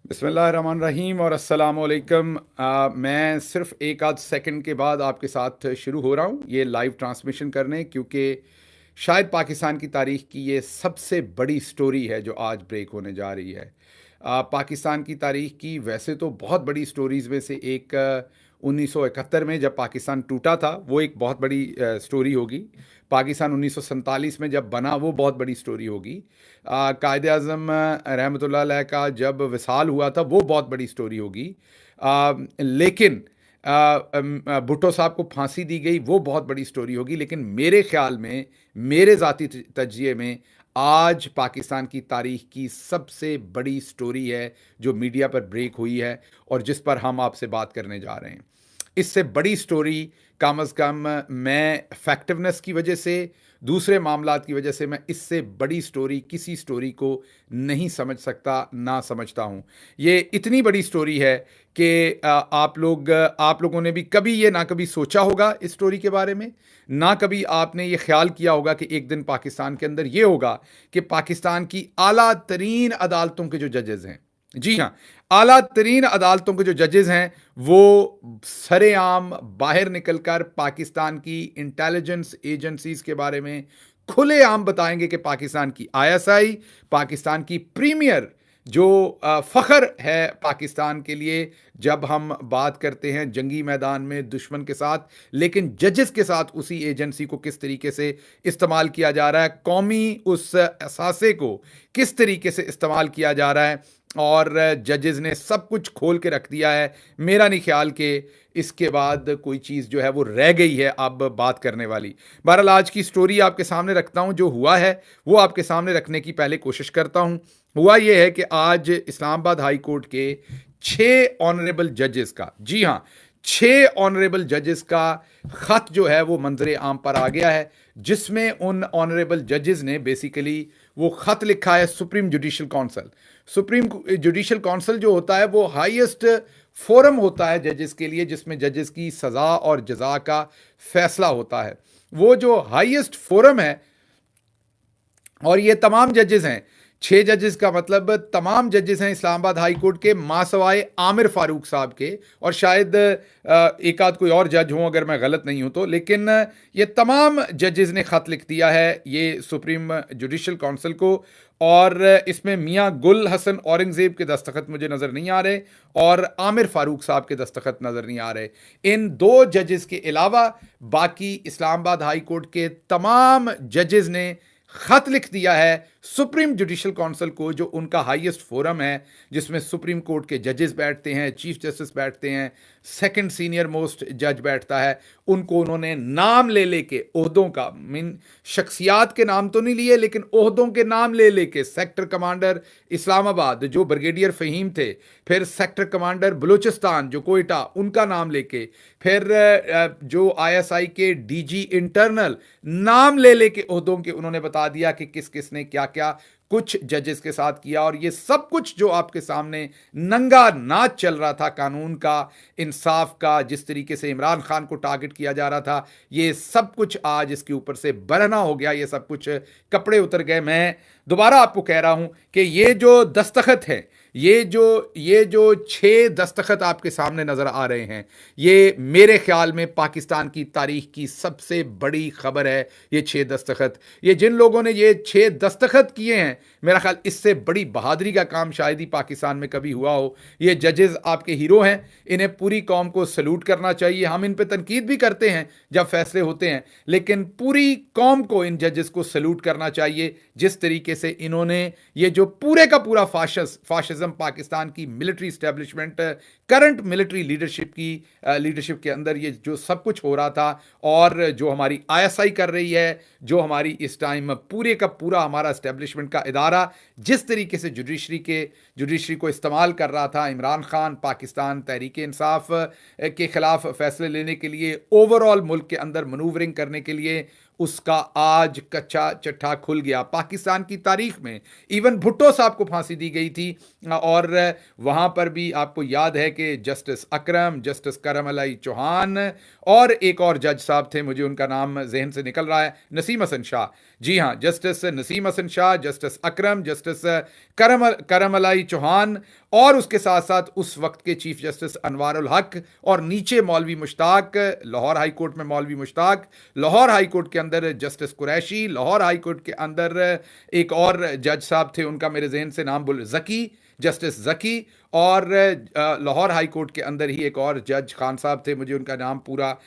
बिस्मिल्लाहिर्रहमानिर्रहीम और अस्सलाम वालेकुम। मैं सिर्फ एक आध सेकंड के बाद आपके साथ शुरू हो रहा हूँ ये लाइव ट्रांसमिशन करने, क्योंकि शायद पाकिस्तान की तारीख की ये सबसे बड़ी स्टोरी है जो आज ब्रेक होने जा रही है। पाकिस्तान की तारीख की वैसे तो बहुत बड़ी स्टोरीज़ में से एक 1971 में जब पाकिस्तान टूटा था, वो एक बहुत बड़ी स्टोरी होगी। पाकिस्तान 1947 में जब बना, वो बहुत बड़ी स्टोरी होगी। कायदे आज़म रहमतुल्लाह अलैह का जब विसाल हुआ था, वो बहुत बड़ी स्टोरी होगी। लेकिन भुट्टो साहब को फांसी दी गई, वो बहुत बड़ी स्टोरी होगी। लेकिन मेरे ख्याल में, मेरे ज़ाती तजिए में, आज पाकिस्तान की तारीख की सबसे बड़ी स्टोरी है जो मीडिया पर ब्रेक हुई है और जिस पर हम आपसे बात करने जा रहे हैं। इससे बड़ी स्टोरी कम अज़ कम मैं फैक्टिवनेस की वजह से, दूसरे मामलात की वजह से, मैं इससे बड़ी स्टोरी किसी स्टोरी को नहीं समझ सकता, ना समझता हूँ। ये इतनी बड़ी स्टोरी है कि आप लोगों ने भी कभी ये ना कभी सोचा होगा इस स्टोरी के बारे में, ना कभी आपने ये ख्याल किया होगा कि एक दिन पाकिस्तान के अंदर ये होगा कि पाकिस्तान की आला तरीन अदालतों के जो जजेज़ हैं, जी हाँ, आला तरीन अदालतों के जो जजेस हैं, वो सरेआम बाहर निकलकर पाकिस्तान की इंटेलिजेंस एजेंसीज के बारे में खुलेआम बताएंगे कि पाकिस्तान की आईएसआई, पाकिस्तान की प्रीमियर जो फ़ख्र है पाकिस्तान के लिए, जब हम बात करते हैं जंगी मैदान में दुश्मन के साथ, लेकिन जजेस के साथ उसी एजेंसी को किस तरीके से इस्तेमाल किया जा रहा है, कौमी उस असासे को किस तरीके से इस्तेमाल किया जा रहा है, और जजेस ने सब कुछ खोल के रख दिया है। मेरा नहीं ख्याल कि इसके बाद कोई चीज़ जो है वो रह गई है अब बात करने वाली। बहरहाल आज की स्टोरी आपके सामने रखता हूँ, जो हुआ है वो आपके सामने रखने की पहले कोशिश करता हूँ। हुआ ये है कि आज इस्लामाबाद हाई कोर्ट के 6 ऑनरेबल जजेस का, जी हाँ, 6 ऑनरेबल जजेस का ख़त जो है वो मंजर आम पर आ गया है, जिसमें उन ऑनरेबल जजेस ने बेसिकली वो ख़त लिखा है supreme judicial council. Supreme judicial council जो होता है वो हाईएस्ट फोरम होता है जजेस के लिए, जिसमें जजेस की सज़ा और जजा का फैसला होता है। वो जो हाईएस्ट फोरम है, और ये तमाम जजेस हैं, 6 जजेस का मतलब तमाम जजेस हैं इस्लामाबाद हाई कोर्ट के, मासवाए आमिर फारूक साहब के, और शायद एक आध कोई और जज हों अगर मैं गलत नहीं हूं तो, लेकिन ये तमाम जजेस ने खत लिख दिया है ये सुप्रीम जुडिशल काउंसिल को। और इसमें मियां गुल हसन औरंगजेब के दस्तखत मुझे नज़र नहीं आ रहे, और आमिर फारूक साहब के दस्तखत नज़र नहीं आ रहे। इन 2 जजेस के अलावा बाकी इस्लामाबाद हाई कोर्ट के तमाम जजेस ने खत लिख दिया है सुप्रीम जुडिशल काउंसिल को, जो उनका हाईएस्ट फोरम है, जिसमें सुप्रीम कोर्ट के जजेस बैठते हैं, चीफ जस्टिस बैठते हैं, सेकंड सीनियर मोस्ट जज बैठता है। उनको उन्होंने नाम ले लेके ओहदों का, मीन शख्सियात के नाम तो नहीं लिए, लेकिन ओहदों के नाम ले लेके, सेक्टर कमांडर इस्लामाबाद जो ब्रिगेडियर फ़हीम थे, फिर सेक्टर कमांडर बलूचिस्तान जो कोयटा, उनका नाम लेके, फिर जो आईएसआई के डीजी इंटरनल, नाम ले लेके ओहदों के उन्होंने बता दिया कि किस किस ने क्या क्या कुछ जजेस के साथ किया। और ये सब कुछ जो आपके सामने नंगा नाच चल रहा था, कानून का, इंसाफ का, जिस तरीके से इमरान खान को टारगेट किया जा रहा था, ये सब कुछ आज इसके ऊपर से बरहना हो गया, ये सब कुछ कपड़े उतर गए। मैं दोबारा आपको कह रहा हूं कि ये जो दस्तखत है, ये जो 6 दस्तखत आपके सामने नजर आ रहे हैं, ये मेरे ख्याल में पाकिस्तान की तारीख की सबसे बड़ी खबर है। ये 6 दस्तखत, ये जिन लोगों ने ये 6 दस्तखत किए हैं, मेरा ख्याल इससे बड़ी बहादुरी का काम शायद ही पाकिस्तान में कभी हुआ हो। ये जजेस आपके हीरो हैं, इन्हें पूरी कौम को सल्यूट करना चाहिए। हम इन पे तनकीद भी करते हैं जब फैसले होते हैं, लेकिन पूरी कौम को इन जजेस को सल्यूट करना चाहिए, जिस तरीके से इन्होंने ये जो पूरे का पूरा फाशिज्म पाकिस्तान की military establishment, current military leadership के अंदर ये जो सब कुछ हो रहा था, और जो हमारी आईएसआई कर रही है, जो हमारी इस टाइम पूरे का पूरा हमारा स्टैब्लिशमेंट का इदारा जिस तरीके से जुडिशरी को इस्तेमाल कर रहा था, इमरान खान पाकिस्तान तहरीक इंसाफ के खिलाफ फैसले लेने के लिए, ओवरऑल मुल्क के अंदर मनूवरिंग करने के लिए, उसका आज कच्चा चट्टा खुल गया। पाकिस्तान की तारीख में इवन भुट्टो साहब को फांसी दी गई थी, और वहाँ पर भी आपको याद है कि जस्टिस अकरम, जस्टिस करम अलाई चौहान, और एक और जज साहब थे, मुझे उनका नाम जहन से निकल रहा है, नसीम हसन शाह। जी हाँ, जस्टिस नसीम हसन शाह, जस्टिस अकरम, जस्टिस करम अलाई चौहान, और उसके साथ साथ उस वक्त के चीफ जस्टिस अनवारुल हक और नीचे मौलवी मुश्ताक, लाहौर हाई कोर्ट में मौलवी मुश्ताक, लाहौर हाई कोर्ट के अंदर justice Qureshi, Lahore high court के अंदर एक और जज साहब थे, उनका मेरे जहन से नाम बोल, जकी, जस्टिस जकी, और लाहौर हाई कोर्ट के अंदर ही एक और जज खान साहब थे, मुझे उनका नाम पूरा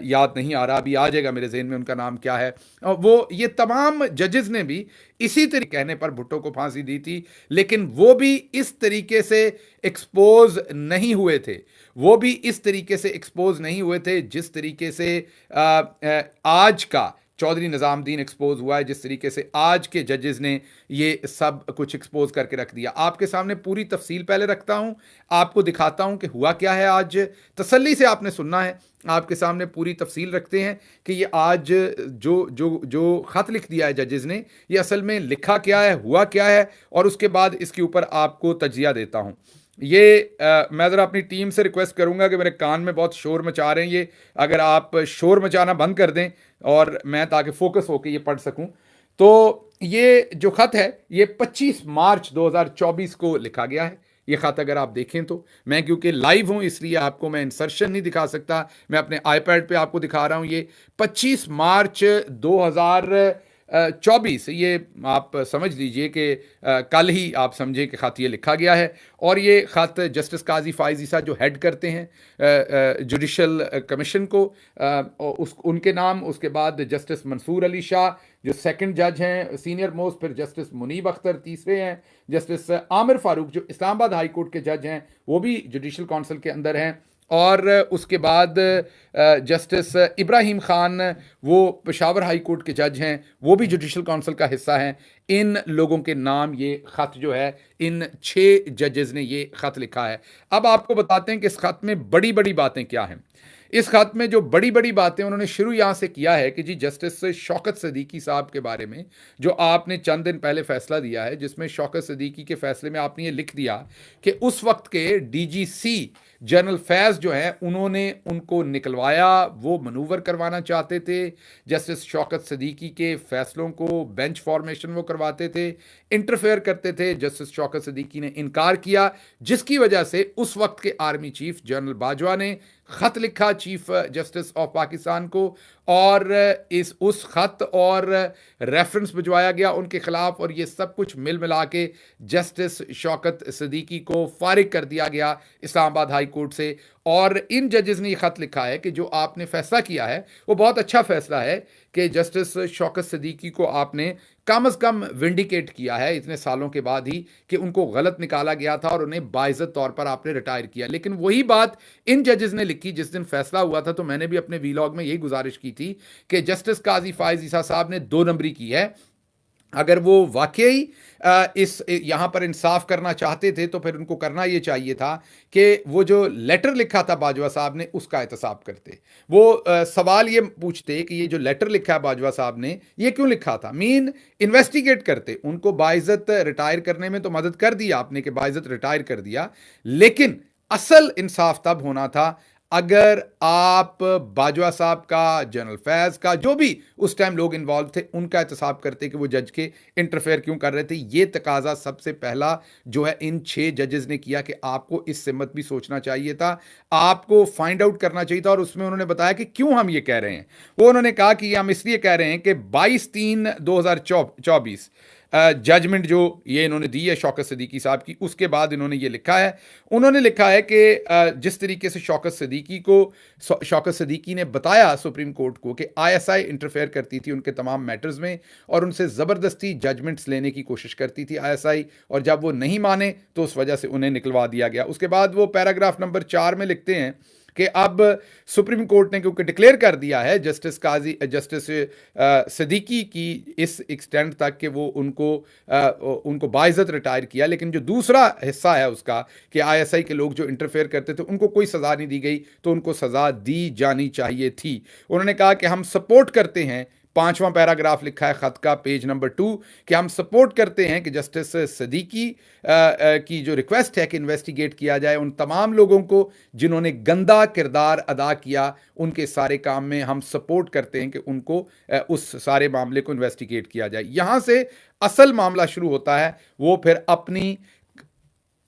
याद नहीं आ रहा, अभी आ जाएगा मेरे जहन में उनका नाम क्या है। वो ये तमाम जजेस ने भी इसी तरीके कहने पर भुट्टो को फांसी दी थी, लेकिन वो भी इस तरीके से एक्सपोज नहीं हुए थे, वो भी इस तरीके से एक्सपोज नहीं हुए थे जिस तरीके से आज का चौधरी निज़ामुद्दीन एक्सपोज हुआ है, जिस तरीके से आज के जजेस ने ये सब कुछ एक्सपोज करके रख दिया। आपके सामने पूरी तफसील पहले रखता हूं, आपको दिखाता हूं कि हुआ क्या है आज, तसल्ली से आपने सुनना है, आपके सामने पूरी तफसील रखते हैं कि ये आज जो जो जो ख़त लिख दिया है जजेस ने, ये असल में लिखा क्या है, हुआ क्या है, और उसके बाद इसके ऊपर आपको तजिया देता हूं। ये मैं ज़रा अपनी टीम से रिक्वेस्ट करूंगा कि मेरे कान में बहुत शोर मचा रहे हैं ये, अगर आप शोर मचाना बंद कर दें और मैं ताकि फोकस होकर ये पढ़ सकूं। तो ये जो ख़त है ये 25 मार्च 2024 को लिखा गया है। ये ख़त अगर आप देखें तो, मैं क्योंकि लाइव हूं इसलिए आपको मैं इंसर्शन नहीं दिखा सकता, मैं अपने आईपैड पे आपको दिखा रहा हूं। ये 25 मार्च 2024, ये आप समझ लीजिए कि कल ही आप समझे कि ख़त ये लिखा गया है। और ये ख़त जस्टिस काजी फ़ाइज़ ईसा जो हेड करते हैं जुडिशल कमीशन को, उनके नाम, उसके बाद जस्टिस मंसूर अली शाह जो सेकंड जज हैं सीनियर मोस्ट, फिर जस्टिस मुनीब अख्तर तीसरे हैं, जस्टिस आमिर फारूक जो इस्लामाबाद हाई कोर्ट के जज हैं वो भी जुडिशल काउंसिल के अंदर हैं, और उसके बाद जस्टिस इब्राहिम खान वो पेशावर हाई कोर्ट के जज हैं, वो भी जुडिशल काउंसिल का हिस्सा हैं। इन लोगों के नाम ये ख़त जो है, इन 6 जजेस ने ये ख़त लिखा है। अब आपको बताते हैं कि इस ख़त में बड़ी बड़ी बातें क्या हैं। इस ख़त में जो बड़ी बड़ी बातें उन्होंने शुरू यहाँ से किया है कि जी जस्टिस शौकत सदीकी साहब के बारे में जो आपने चंद दिन पहले फैसला दिया है, जिसमें शौकत सदीकी के फैसले में आपने ये लिख दिया कि उस वक्त के डीजीसी जनरल फैज़ जो है उन्होंने उनको निकलवाया, वो मनूवर करवाना चाहते थे, जस्टिस शौकत सदीकी के फैसलों को बेंच फॉर्मेशन वो करवाते थे, इंटरफेयर करते थे। जस्टिस शौकत सदीकी ने इनकार किया, जिसकी वजह से उस वक्त के आर्मी चीफ जनरल बाजवा ने ख़त लिखा चीफ जस्टिस ऑफ पाकिस्तान को, और उस ख़त और रेफरेंस भिजवाया गया उनके ख़िलाफ़, और ये सब कुछ मिल मिला के जस्टिस शौकत सदीकी को फारिग कर दिया गया इस्लामाबाद हाई कोर्ट से। और इन जजेस ने ये ख़त लिखा है कि जो आपने फ़ैसला किया है वो बहुत अच्छा फ़ैसला है कि जस्टिस शौकत सदीकी को आपने कम अज़ कम विंडिकेट किया है इतने सालों के बाद ही, कि उनको गलत निकाला गया था और उन्हें बाइज़्ज़त तौर पर आपने रिटायर किया। लेकिन वही बात इन जजेस ने लिखी जिस दिन फैसला हुआ था, तो मैंने भी अपने वीलॉग में यही गुजारिश की थी कि जस्टिस काजी फ़ाइज़ ईसा साहब ने 2 नंबरी की है। अगर वो वाकई इस यहाँ पर इंसाफ करना चाहते थे तो फिर उनको करना ये चाहिए था कि वो जो लेटर लिखा था बाजवा साहब ने उसका एहतसाब करते। वो सवाल ये पूछते कि ये जो लेटर लिखा है बाजवा साहब ने ये क्यों लिखा था, इन्वेस्टिगेट करते। उनको बाइज़्ज़त रिटायर करने में तो मदद कर दी आपने कि बाइज़्ज़त रिटायर कर दिया, लेकिन असल इंसाफ तब होना था अगर आप बाजवा साहब का, जनरल फैज़ का, जो भी उस टाइम लोग इन्वॉल्व थे उनका एहतसाब करते कि वो जज के इंटरफेयर क्यों कर रहे थे। ये तकाजा सबसे पहला जो है इन 6 जजेस ने किया कि आपको इस सिमत भी सोचना चाहिए था, आपको फाइंड आउट करना चाहिए था। और उसमें उन्होंने बताया कि क्यों हम ये कह रहे हैं। वो उन्होंने कहा कि हम इसलिए कह रहे हैं कि 22/3/2024 जजमेंट जो ये इन्होंने दी है शौकत सदीकी साहब की, उसके बाद इन्होंने ये लिखा है। उन्होंने लिखा है कि जिस तरीके से शौकत सदीकी ने बताया सुप्रीम कोर्ट को कि आईएसआई इंटरफेयर करती थी उनके तमाम मैटर्स में और उनसे ज़बरदस्ती जजमेंट्स लेने की कोशिश करती थी आईएसआई, और जब वो नहीं माने तो उस वजह से उन्हें निकलवा दिया गया। उसके बाद वो पैराग्राफ नंबर 4 में लिखते हैं कि अब सुप्रीम कोर्ट ने क्योंकि डिक्लेयर कर दिया है जस्टिस सदीकी की इस एक्सटेंड तक कि वो उनको बाइज़्ज़त रिटायर किया, लेकिन जो दूसरा हिस्सा है उसका कि आईएसआई के लोग जो इंटरफेयर करते थे उनको कोई सज़ा नहीं दी गई, तो उनको सज़ा दी जानी चाहिए थी। उन्होंने कहा कि हम सपोर्ट करते हैं, 5वां पैराग्राफ लिखा है ख़त का, पेज नंबर 2, कि हम सपोर्ट करते हैं कि जस्टिस सदीकी की जो रिक्वेस्ट है कि इन्वेस्टिगेट किया जाए उन तमाम लोगों को जिन्होंने गंदा किरदार अदा किया, उनके सारे काम में हम सपोर्ट करते हैं कि उनको उस सारे मामले को इन्वेस्टिगेट किया जाए। यहाँ से असल मामला शुरू होता है। वो फिर अपनी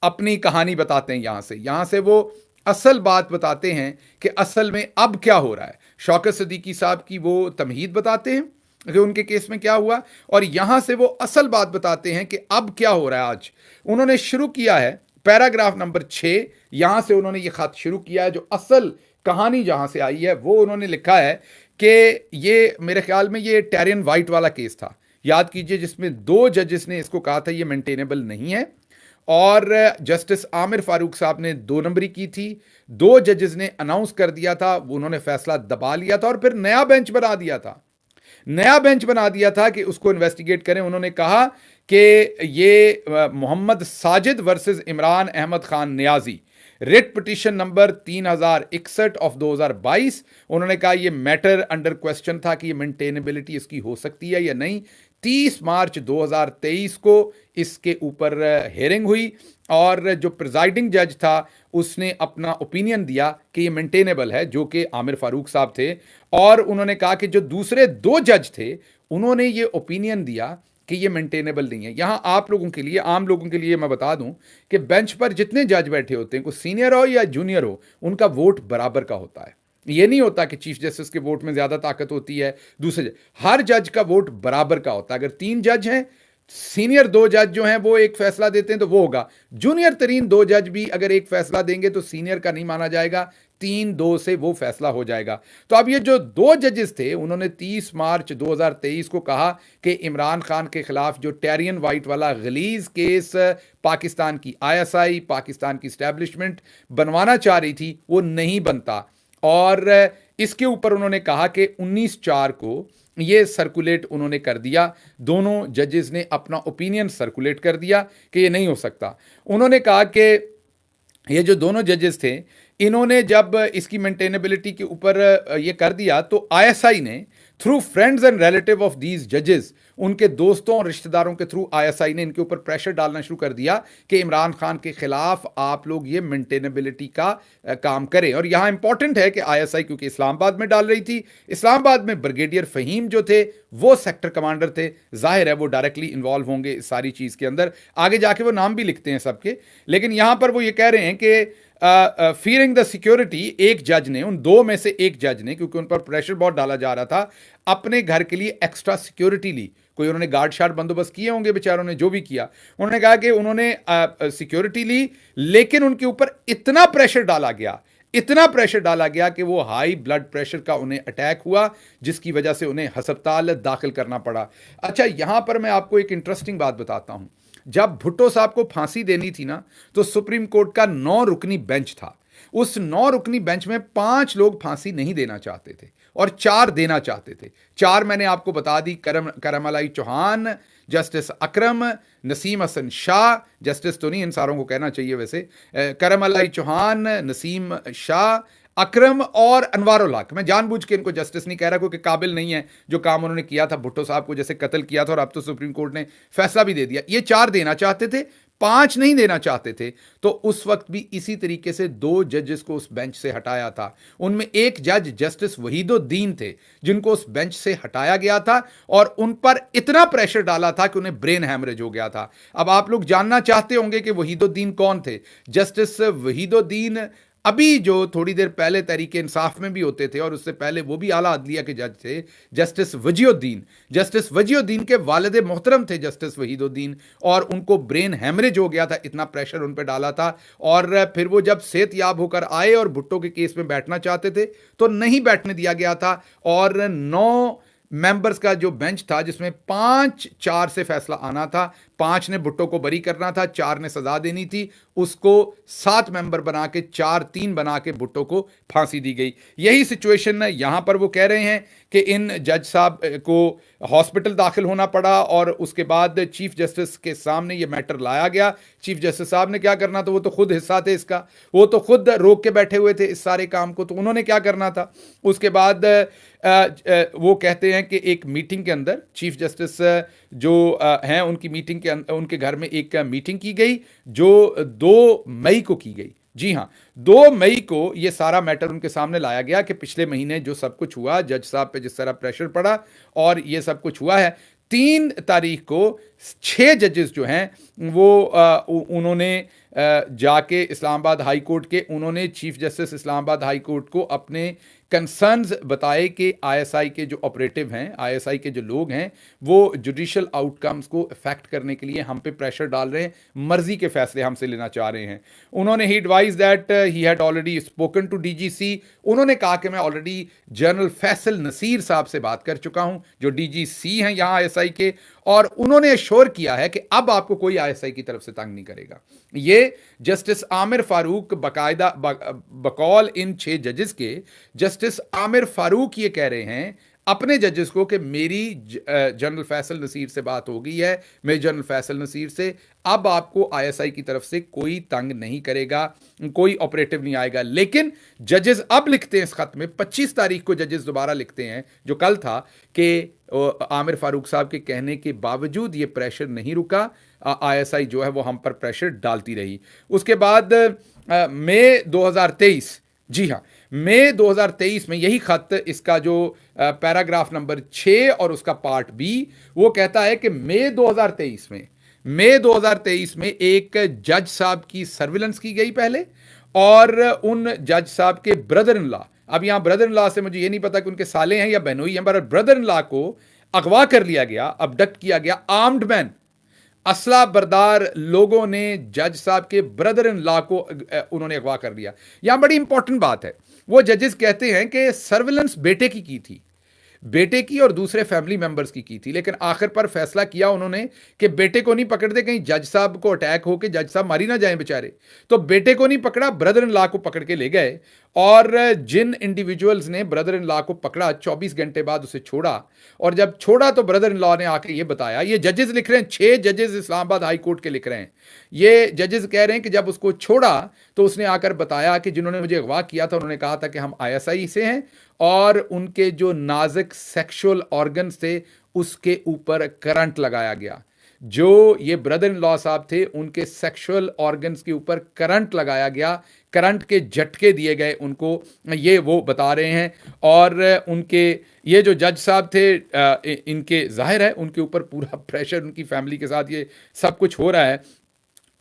अपनी कहानी बताते हैं। यहां से वो असल बात बताते हैं कि असल में अब क्या हो रहा है। शौकत सिद्दीकी साहब की वो तमहीद बताते हैं कि उनके केस में क्या हुआ, और यहां से वो असल बात बताते हैं कि अब क्या हो रहा है। आज उन्होंने शुरू किया है पैराग्राफ नंबर 6, यहां से उन्होंने ये खत शुरू किया है। जो असल कहानी जहां से आई है वो उन्होंने लिखा है कि ये मेरे ख्याल में ये टैरियन वाइट वाला केस था, याद कीजिए, जिसमें 2 जजेस ने इसको कहा था ये मेंटेनेबल नहीं है, और जस्टिस आमिर फारूक साहब ने 2 नंबरी की थी। 2 जजेस ने अनाउंस कर दिया था, उन्होंने फैसला दबा लिया था और फिर नया बेंच बना दिया था। नया बेंच बना दिया था कि उसको इन्वेस्टिगेट करें। उन्होंने कहा कि ये Mohammad Sajid versus Imran Ahmed Khan Niazi, writ petition number 3061 of 2022। उन्होंने कहा ये मैटर अंडर क्वेश्चन था कि ये मेंटेनेबिलिटी इसकी हो सकती है या नहीं। 30 मार्च 2023 को इसके ऊपर हेयरिंग हुई और जो प्रिजाइडिंग जज था उसने अपना ओपिनियन दिया कि ये मेंटेनेबल है, जो कि आमिर फारूक साहब थे। और उन्होंने कहा कि जो दूसरे 2 जज थे उन्होंने ये ओपिनियन दिया कि ये मेंटेनेबल नहीं है। यहां आप लोगों के लिए, आम लोगों के लिए मैं बता दूं कि बेंच पर जितने जज बैठे होते हैं, कोई सीनियर हो या जूनियर हो, उनका वोट बराबर का होता है। ये नहीं होता कि चीफ जस्टिस के वोट में ज्यादा ताकत होती है दूसरे, हर जज का वोट बराबर का होता है। अगर 3 जज हैं, सीनियर 2 जज जो हैं वो एक फैसला देते हैं तो वो होगा। जूनियर तरीन 2 जज भी अगर एक फैसला देंगे तो सीनियर का नहीं माना जाएगा, 3-2 से वो फैसला हो जाएगा। तो अब ये जो 2 जजेस थे उन्होंने 30 मार्च 2023 को कहा कि इमरान खान के खिलाफ जो टैरियन वाइट वाला गलीज केस पाकिस्तान की ISI, पाकिस्तान की स्टैब्लिशमेंट बनवाना चाह रही थी, वो नहीं बनता। और इसके ऊपर उन्होंने कहा कि 19/4 को ये सर्कुलेट उन्होंने कर दिया। दोनों जजेस ने अपना ओपिनियन सर्कुलेट कर दिया कि ये नहीं हो सकता। उन्होंने कहा कि ये जो दोनों जजेस थे, इन्होंने जब इसकी मेंटेनेबिलिटी के ऊपर ये कर दिया तो ISI ने through friends and relative of these जजेस, उनके दोस्तों और रिश्तेदारों के थ्रू ISI ने इनके ऊपर प्रेशर डालना शुरू कर दिया कि इमरान खान के खिलाफ आप लोग ये मेंटेनेबिलिटी का काम करें। और यहां इंपॉर्टेंट है कि ISI क्योंकि इस्लामाबाद में डाल रही थी, इस्लामाबाद में ब्रिगेडियर फहीम जो थे वो सेक्टर कमांडर थे, जाहिर है वो डायरेक्टली इन्वॉल्व होंगे इस सारी चीज के अंदर। आगे जाके वो नाम भी लिखते हैं सबके, लेकिन यहां पर वो ये कह रहे हैं कि फीयरिंग द सिक्योरिटी, एक जज ने, उन 2 में से एक जज ने, क्योंकि उन पर प्रेशर बहुत डाला जा रहा था, अपने घर के लिए एक्स्ट्रा सिक्योरिटी ली। कोई उन्होंने गार्ड शार्ड बंदोबस्त किए होंगे बेचारों ने, जो भी किया। उन्होंने कहा कि उन्होंने सिक्योरिटी ली, लेकिन उनके ऊपर इतना प्रेशर डाला गया, इतना प्रेशर डाला गया कि वो हाई ब्लड प्रेशर का उन्हें अटैक हुआ, जिसकी वजह से उन्हें अस्पताल दाखिल करना पड़ा। अच्छा, यहां पर मैं आपको एक इंटरेस्टिंग बात बताता हूं। जब भुट्टो साहब को फांसी देनी थी ना, तो सुप्रीम कोर्ट का 9 रुकनी बेंच था। उस 9 रुकनी बेंच में 5 लोग फांसी नहीं देना चाहते थे और 4 देना चाहते थे। 4 मैंने आपको बता दी, करमलाई चौहान, जस्टिस अकरम, नसीम हसन शाह, जस्टिस तो नहीं इन सारों को कहना चाहिए वैसे, करमलाई चौहान, नसीम शाह, अकरम और अनवारुल हक। मैं जानबूझ के इनको जस्टिस नहीं कह रहा क्योंकि काबिल नहीं है जो काम उन्होंने किया था, भुट्टो साहब को जैसे कत्ल किया था, और अब तो सुप्रीम कोर्ट ने फैसला भी दे दिया। ये 4 देना चाहते थे, 5 नहीं देना चाहते थे। तो उस वक्त भी इसी तरीके से 2 जजेस को उस बेंच से हटाया था। उनमें एक जज जस्टिस वहीदुद्दीन थे, जिनको उस बेंच से हटाया गया था और उन पर इतना प्रेशर डाला था कि उन्हें ब्रेन हैमरेज हो गया था। अब आप लोग जानना चाहते होंगे कि वहीदुद्दीन कौन थे। जस्टिस वहीदुद्दीन अभी जो थोड़ी देर पहले तहरीक इंसाफ में भी होते थे, और उससे पहले वो भी आला अदलिया के जज थे, जस्टिस वजीउद्दीन। जस्टिस वजीउद्दीन के वालिद मोहतरम थे जस्टिस वहीदुद्दीन, और उनको ब्रेन हैमरेज हो गया था, इतना प्रेशर उन पर डाला था। और फिर वो जब सेहतयाब होकर आए और भुट्टो के केस में बैठना चाहते थे तो नहीं बैठने दिया गया था। और 9 मेंबर्स का जो बेंच था, जिसमें 5-4 से फैसला आना था, 5 ने भुट्टो को बरी करना था, 4 ने सजा देनी थी, उसको 7 मेंबर बना के 4-3 बना के भुट्टो को फांसी दी गई। यही सिचुएशन है यहां पर। वो कह रहे हैं कि इन जज साहब को हॉस्पिटल दाखिल होना पड़ा और उसके बाद चीफ जस्टिस के सामने ये मैटर लाया गया। चीफ जस्टिस साहब ने क्या करना था, वो तो खुद हिस्सा थे इसका, वो तो खुद रोक के बैठे हुए थे इस सारे काम को, तो उन्होंने क्या करना था। उसके बाद वो कहते हैं कि एक मीटिंग के अंदर चीफ जस्टिस जो हैं उनकी मीटिंग के उनके घर में एक मीटिंग की गई जो 2 मई को की गई। जी हाँ, 2 मई को ये सारा मैटर उनके सामने लाया गया कि पिछले महीने जो सब कुछ हुआ, जज साहब पे जिस तरह प्रेशर पड़ा और ये सब कुछ हुआ है। 3 तारीख को 6 जजेस जो हैं वो उन्होंने जाके इस्लामाबाद हाई कोर्ट के उन्होंने chief justice Islamabad high court को अपने कंसर्न्स बताए कि आईएसआई के जो ऑपरेटिव हैं, आईएसआई के जो लोग हैं, वो जुडिशियल आउटकम्स को इफेक्ट करने के लिए हम पे प्रेशर डाल रहे हैं, मर्जी के फैसले हमसे लेना चाह रहे हैं। उन्होंने ही advise that he had already spoken to DGC. उन्होंने कहा कि मैं ऑलरेडी जनरल फैसल नसीर साहब से बात कर चुका हूं, जो डीजीसी हैं यहाँ आईएसआई के, और उन्होंने एश्योर किया है कि अब आपको कोई आईएसआई की तरफ से तंग नहीं करेगा। ये जस्टिस आमिर फारूक बाकायदा बकौल इन 6 जजेस के जस्टिस आमिर फारूक ये कह रहे हैं अपने जजेस को कि मेरी जनरल फैसल नसीर से बात हो गई है, मेरी जनरल फैसल नसीर से, अब आपको आईएसआई की तरफ से कोई तंग नहीं करेगा, कोई ऑपरेटिव नहीं आएगा। लेकिन जजेस अब लिखते हैं इस खत में, 25 तारीख को जजेस दोबारा लिखते हैं, जो कल था, कि आमिर फारूक साहब के कहने के बावजूद ये प्रेशर नहीं रुका, आईएसआई जो है वो हम पर प्रेशर डालती रही। उसके बाद मई 2023, जी हाँ, मई 2023 में यही खत, इसका जो पैराग्राफ नंबर 6 और उसका पार्ट बी, वो कहता है कि मई 2023 में एक जज साहब की सर्विलेंस की गई पहले, और उन जज साहब के ब्रदर इन लॉ, अब यहां ब्रदर इन लॉ से मुझे ये नहीं पता कि उनके साले हैं या बहनोई हैं, पर ब्रदर इन लॉ को अगवा कर लिया गया, अबडक्ट किया गया। आर्म्ड मैन, असला बरदार लोगों ने जज साहब के ब्रदर इन लॉ को उन्होंने अगवा कर लिया। यहां बड़ी इंपॉर्टेंट बात है, वो जजेस कहते हैं कि सर्विलेंस बेटे की थी, बेटे की और दूसरे फैमिली मेंबर्स की थी, लेकिन आखिर पर फैसला किया उन्होंने कि बेटे को नहीं पकड़ते, कहीं जज साहब को अटैक हो के जज साहब मारी ना जाएं बेचारे, तो बेटे को नहीं पकड़ा, ब्रदर इन लॉ को पकड़ के ले गए। और जिन इंडिविजुअल्स ने ब्रदर इन लॉ को पकड़ा, 24 घंटे बाद उसे छोड़ा, और जब छोड़ा तो ब्रदर इन लॉ ने आके ये बताया, ये जजेस लिख रहे हैं, 6 जजेस इस्लामाबाद हाई कोर्ट के लिख रहे हैं, ये जजेस कह रहे हैं कि जब उसको छोड़ा तो उसने आकर बताया कि जिन्होंने मुझे अगवा किया था उन्होंने कहा था कि हम आईएसआई से हैं, और उनके जो नाजुक सेक्सुअल ऑर्गन्स थे उसके ऊपर करंट लगाया गया। जो ये ब्रदर इन लॉ साहब थे, उनके सेक्सुअल ऑर्गन्स के ऊपर करंट लगाया गया, करंट के झटके दिए गए उनको, ये वो बता रहे हैं। और उनके ये जो जज साहब थे, इनके जाहिर है उनके ऊपर पूरा प्रेशर, उनकी फैमिली के साथ ये सब कुछ हो रहा है,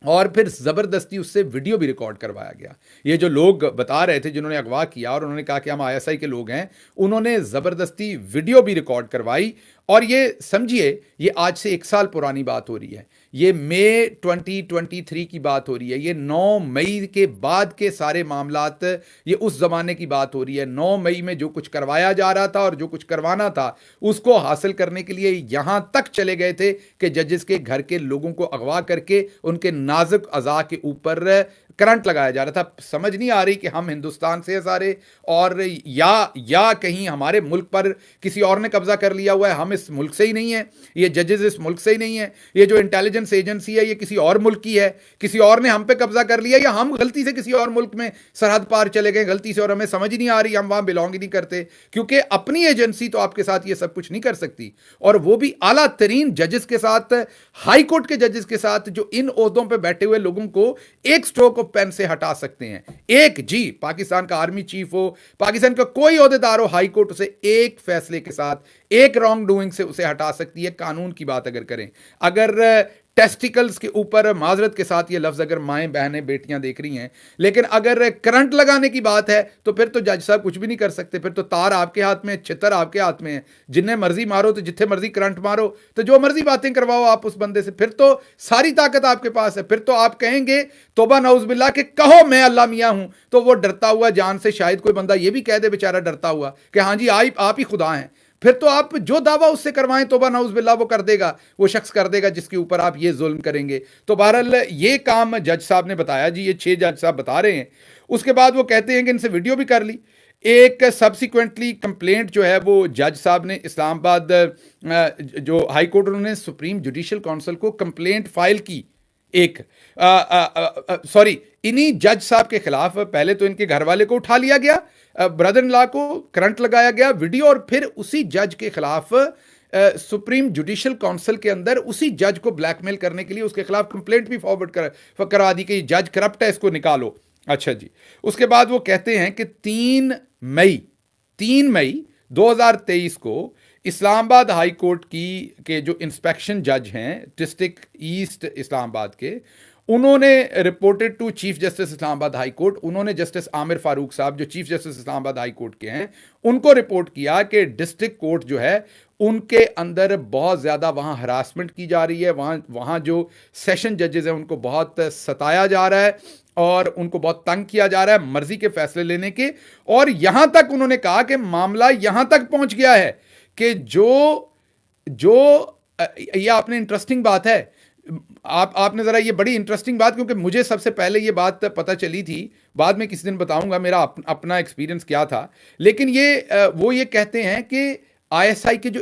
और फिर ज़बरदस्ती उससे वीडियो भी रिकॉर्ड करवाया गया। ये जो लोग बता रहे थे जिन्होंने अगवा किया और उन्होंने कहा कि हम आईएसआई के लोग हैं, उन्होंने ज़बरदस्ती वीडियो भी रिकॉर्ड करवाई। और ये समझिए, ये आज से 1 साल पुरानी बात हो रही है, ये मई 2023 की बात हो रही है, ये 9 मई के बाद के सारे मामलात, ये उस ज़माने की बात हो रही है। 9 मई में जो कुछ करवाया जा रहा था और जो कुछ करवाना था, उसको हासिल करने के लिए यहां तक चले गए थे कि जजेस के घर के लोगों को अगवा करके उनके नाजुक अज़ा के ऊपर करंट लगाया जा रहा था। समझ नहीं आ रही कि हम हिंदुस्तान से हैं सारे, और या कहीं हमारे मुल्क पर किसी और ने कब्जा कर लिया हुआ है, हम इस मुल्क से ही नहीं है, ये जजेस इस मुल्क से ही नहीं है, ये जो इंटेलिजेंस एजेंसी है ये किसी और मुल्क की है, किसी और ने हम पे कब्जा कर लिया, या हम गलती से किसी और मुल्क में सरहद पार चले गए गलती से, और हमें समझ ही नहीं आ रही, हम वहां बिलोंग ही नहीं करते, क्योंकि अपनी एजेंसी तो आपके साथ ये सब कुछ नहीं कर सकती, और वो भी आला तरीन जजेस के साथ, हाई कोर्ट के जजेस के साथ, जो इन ओहदों पर बैठे हुए लोगों को एक स्ट्रोक ऑफ पेन से हटा सकते हैं। एक, जी, पाकिस्तान का आर्मी चीफ हो, पाकिस्तान का कोई ओहदेदार हो, हाई कोर्ट उसे एक फैसले के साथ, एक रॉन्ग डूइंग से उसे हटा सकती है। कानून की बात अगर करें, अगर टेस्टिकल्स के ऊपर, माजरत के साथ ये लफ्ज़ अगर माएँ बहनें बेटियां देख रही हैं, लेकिन अगर करंट लगाने की बात है तो फिर तो जज साहब कुछ भी नहीं कर सकते, फिर तो तार आपके हाथ में, छितर आपके हाथ में है, जिन्हें मर्जी मारो तो जिथे मर्जी करंट मारो, तो जो मर्जी बातें करवाओ आप उस बंदे से, फिर तो सारी ताकत आपके पास है। फिर तो आप कहेंगे तोबा नऊज़ बिल्लाह कि कहो मैं अल्लाह मियाँ हूं, तो वो डरता हुआ जान से, शायद कोई बंदा ये भी कह दे बेचारा डरता हुआ कि हाँ जी आप ही खुदा हैं, फिर तो आप जो दावा उससे करवाएं तोबा नऊज़ बिल्लाह वो कर देगा, वो शख्स कर देगा जिसके ऊपर आप ये जुल्म करेंगे। तो बहरहाल ये काम जज साहब ने बताया जी, ये 6 जज साहब बता रहे हैं। उसके बाद वो कहते हैं कि इनसे वीडियो भी कर ली। एक सब्सिक्वेंटली कंप्लेंट जो है वो जज साहब ने इस्लामाबाद जो हाई कोर्ट, उन्होंने सुप्रीम जुडिशियल काउंसिल को कंप्लेंट फाइल की। एक सॉरी, इन्हीं जज साहब के खिलाफ पहले तो इनके घर वाले को उठा लिया गया, ब्रदर इन लॉ को करंट लगाया गया, वीडियो, और फिर उसी जज के खिलाफ सुप्रीम जुडिशियल काउंसिल के अंदर उसी जज को ब्लैकमेल करने के लिए उसके खिलाफ कंप्लेंट भी फॉरवर्ड करा दी कि जज करप्ट है, इसको निकालो। अच्छा जी, उसके बाद वो कहते हैं कि 3 मई 2023 को इस्लामाबाद हाई कोर्ट की के जो इंस्पेक्शन जज हैं डिस्ट्रिक्ट ईस्ट इस्लामाबाद के, उन्होंने reported to chief justice Islamabad high court, उन्होंने जस्टिस आमिर फारूक साहब जो chief justice Islamabad high court के हैं उनको रिपोर्ट किया कि डिस्ट्रिक्ट कोर्ट जो है उनके अंदर बहुत ज़्यादा वहाँ हरासमेंट की जा रही है, वहाँ जो सेशन जजेस हैं उनको बहुत सताया जा रहा है और उनको बहुत तंग किया जा रहा है मर्जी के फैसले लेने के। और यहां तक उन्होंने कहा कि मामला यहां तक पहुंच गया है कि जो जो ये आपने इंटरेस्टिंग बात है, आपने जरा ये बड़ी इंटरेस्टिंग बात, क्योंकि मुझे सबसे पहले ये बात पता चली थी, बाद में किसी दिन बताऊंगा मेरा अपना एक्सपीरियंस क्या था। लेकिन वो ये कहते हैं कि आईएसआई के जो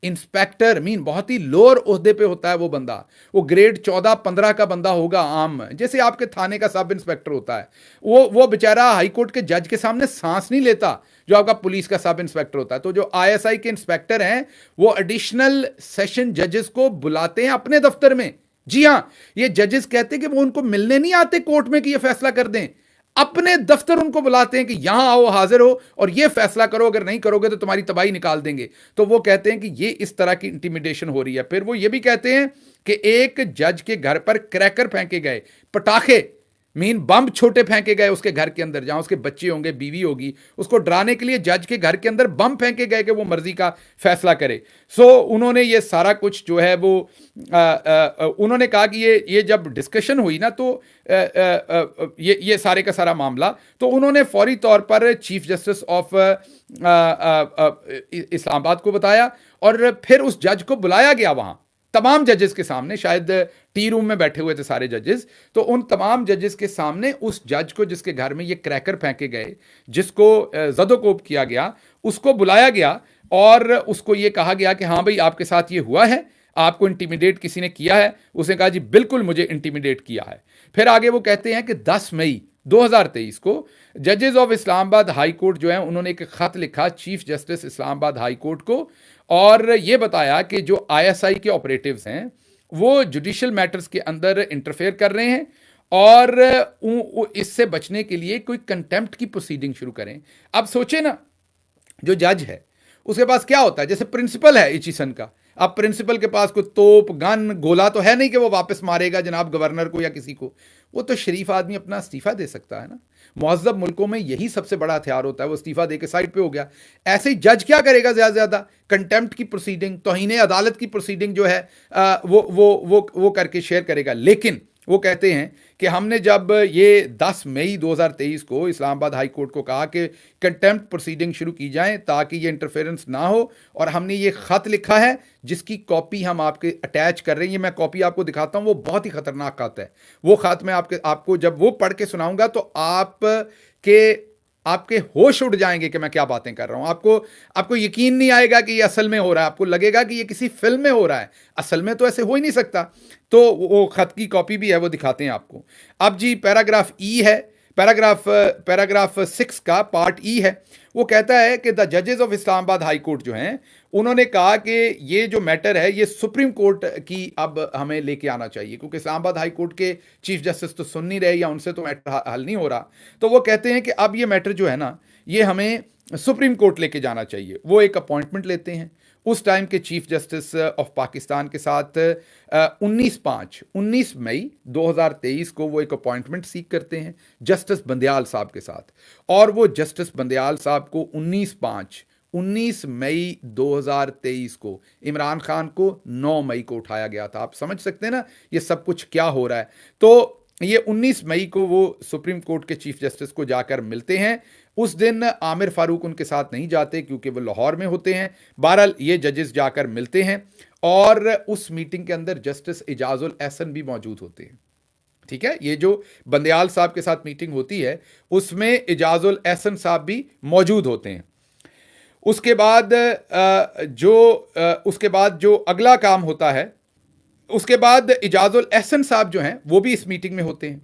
इंस्पेक्टर मीन बहुत ही लोअर ओहदे पे होता है वो बंदा, वो ग्रेड 14-15 का बंदा होगा आम, जैसे आपके थाने का सब इंस्पेक्टर होता है, वो बेचारा हाई कोर्ट के जज के सामने सांस नहीं लेता जो आपका पुलिस का सब इंस्पेक्टर होता है। तो जो आईएसआई के इंस्पेक्टर हैं वो एडिशनल सेशन जजेस को बुलाते हैं अपने दफ्तर में। जी हां, ये जजेस कहते हैं कि वो उनको मिलने नहीं आते कोर्ट में कि ये फैसला कर दें, अपने दफ्तर उनको बुलाते हैं कि यहां आओ, हाजिर हो और ये फैसला करो, अगर नहीं करोगे तो तुम्हारी तबाही निकाल देंगे। तो वो कहते हैं कि ये इस तरह की इंटिमिडेशन हो रही है। फिर वो ये भी कहते हैं कि एक जज के घर पर क्रैकर फेंके गए, पटाखे मीन बम छोटे फेंके गए उसके घर के अंदर, जहां उसके बच्चे होंगे, बीवी होगी, उसको डराने के लिए जज के घर के अंदर बम फेंके गए कि वो मर्जी का फैसला करे। सो उन्होंने ये सारा कुछ जो है वो उन्होंने कहा कि ये जब डिस्कशन हुई ना तो ये सारे का सारा मामला, तो उन्होंने फौरी तौर पर चीफ जस्टिस ऑफ इस्लामाबाद को बताया और फिर उस जज को बुलाया गया वहां तमाम जजेस के सामने, शायद टी रूम में बैठे हुए थे सारे जजेस, तो उन तमाम जजेस के सामने उस जज को जिसके घर में ये क्रैकर फेंके गए, जिसको जदोकोब किया गया, उसको बुलाया गया और उसको ये कहा गया कि हाँ भाई आपके साथ ये हुआ है, आपको इंटिमिडेट किसी ने किया है। उसने कहा जी बिल्कुल मुझे इंटिमिडेट किया है। फिर आगे वो कहते हैं कि 10 मई 2023 को जजेस ऑफ इस्लामाबाद हाई कोर्ट जो है उन्होंने एक खत लिखा chief justice Islamabad high court को और ये बताया कि जो आईएसआई के ऑपरेटिव्स हैं वो जुडिशियल मैटर्स के अंदर इंटरफेयर कर रहे हैं और इससे बचने के लिए कोई कंटेम्प्ट की प्रोसीडिंग शुरू करें। अब सोचे ना, जो जज है उसके पास क्या होता है, जैसे प्रिंसिपल है इचिसन का, अब प्रिंसिपल के पास कोई तोप गन गोला तो है नहीं कि वो वापस मारेगा जनाब गवर्नर को या किसी को, वो तो शरीफ आदमी अपना इस्तीफा दे सकता है ना। मुहज़्ज़ब मुल्कों में यही सबसे बड़ा हथियार होता है, वो इस्तीफा दे के साइड पे हो गया। ऐसे ही जज क्या करेगा, ज़्यादा से ज़्यादा कंटेम्प्ट की प्रोसीडिंग, तौहीन अदालत की प्रोसीडिंग जो है वो करके शेयर करेगा। लेकिन वो कहते हैं कि हमने जब ये 10 मई 2023 को इस्लामाबाद हाई कोर्ट को कहा कि कंटेम्प्ट प्रोसीडिंग शुरू की जाए ताकि ये इंटरफेरेंस ना हो, और हमने ये ख़त लिखा है जिसकी कॉपी हम आपके अटैच कर रहे हैं, ये मैं कॉपी आपको दिखाता हूँ, वो बहुत ही ख़तरनाक ख़त है। वो ख़त मैं आपको जब वो पढ़ के सुनाऊंगा तो आपके होश उड़ जाएंगे कि मैं क्या बातें कर रहा हूं। आपको यकीन नहीं आएगा कि ये असल में हो रहा है, आपको लगेगा कि ये किसी फिल्म में हो रहा है, असल में तो ऐसे हो ही नहीं सकता। तो वो खत की कॉपी भी है, वो दिखाते हैं आपको। अब जी पैराग्राफ ई है, पैराग्राफ 6 का पार्ट ई है, वो कहता है कि द जजेस ऑफ इस्लामाबाद हाई कोर्ट जो हैं उन्होंने कहा कि ये जो मैटर है ये सुप्रीम कोर्ट की अब हमें लेके आना चाहिए, क्योंकि इस्लामाबाद हाई कोर्ट के चीफ जस्टिस तो सुन नहीं रहे या उनसे तो मैटर हल नहीं हो रहा। तो वो कहते हैं कि अब ये मैटर जो है ना ये हमें सुप्रीम कोर्ट लेके जाना चाहिए। वो एक अपॉइंटमेंट लेते हैं उस टाइम के चीफ जस्टिस ऑफ पाकिस्तान के साथ 19 मई 2023 को वो एक अपॉइंटमेंट सीख करते हैं जस्टिस बंदयाल साहब के साथ, और वो जस्टिस बंदयाल साहब को 19 मई 2023 को, इमरान खान को 9 मई को उठाया गया था। आप समझ सकते हैं ना ये सब कुछ क्या हो रहा है। तो ये 19 मई को वो सुप्रीम कोर्ट के चीफ जस्टिस को जाकर मिलते हैं। उस दिन आमिर फारूक उनके साथ नहीं जाते क्योंकि वो लाहौर में होते हैं। बहरहाल ये जजेस जाकर मिलते हैं और उस मीटिंग के अंदर जस्टिस इजाजुल एहसन भी मौजूद होते हैं। ठीक है, ये जो बंदयाल साहब के साथ मीटिंग होती है उसमें इजाजुल एहसन साहब भी मौजूद होते हैं। उसके बाद जो अगला काम होता है, उसके बाद इजाजुल एहसन साहब जो हैं वो भी इस मीटिंग में होते हैं।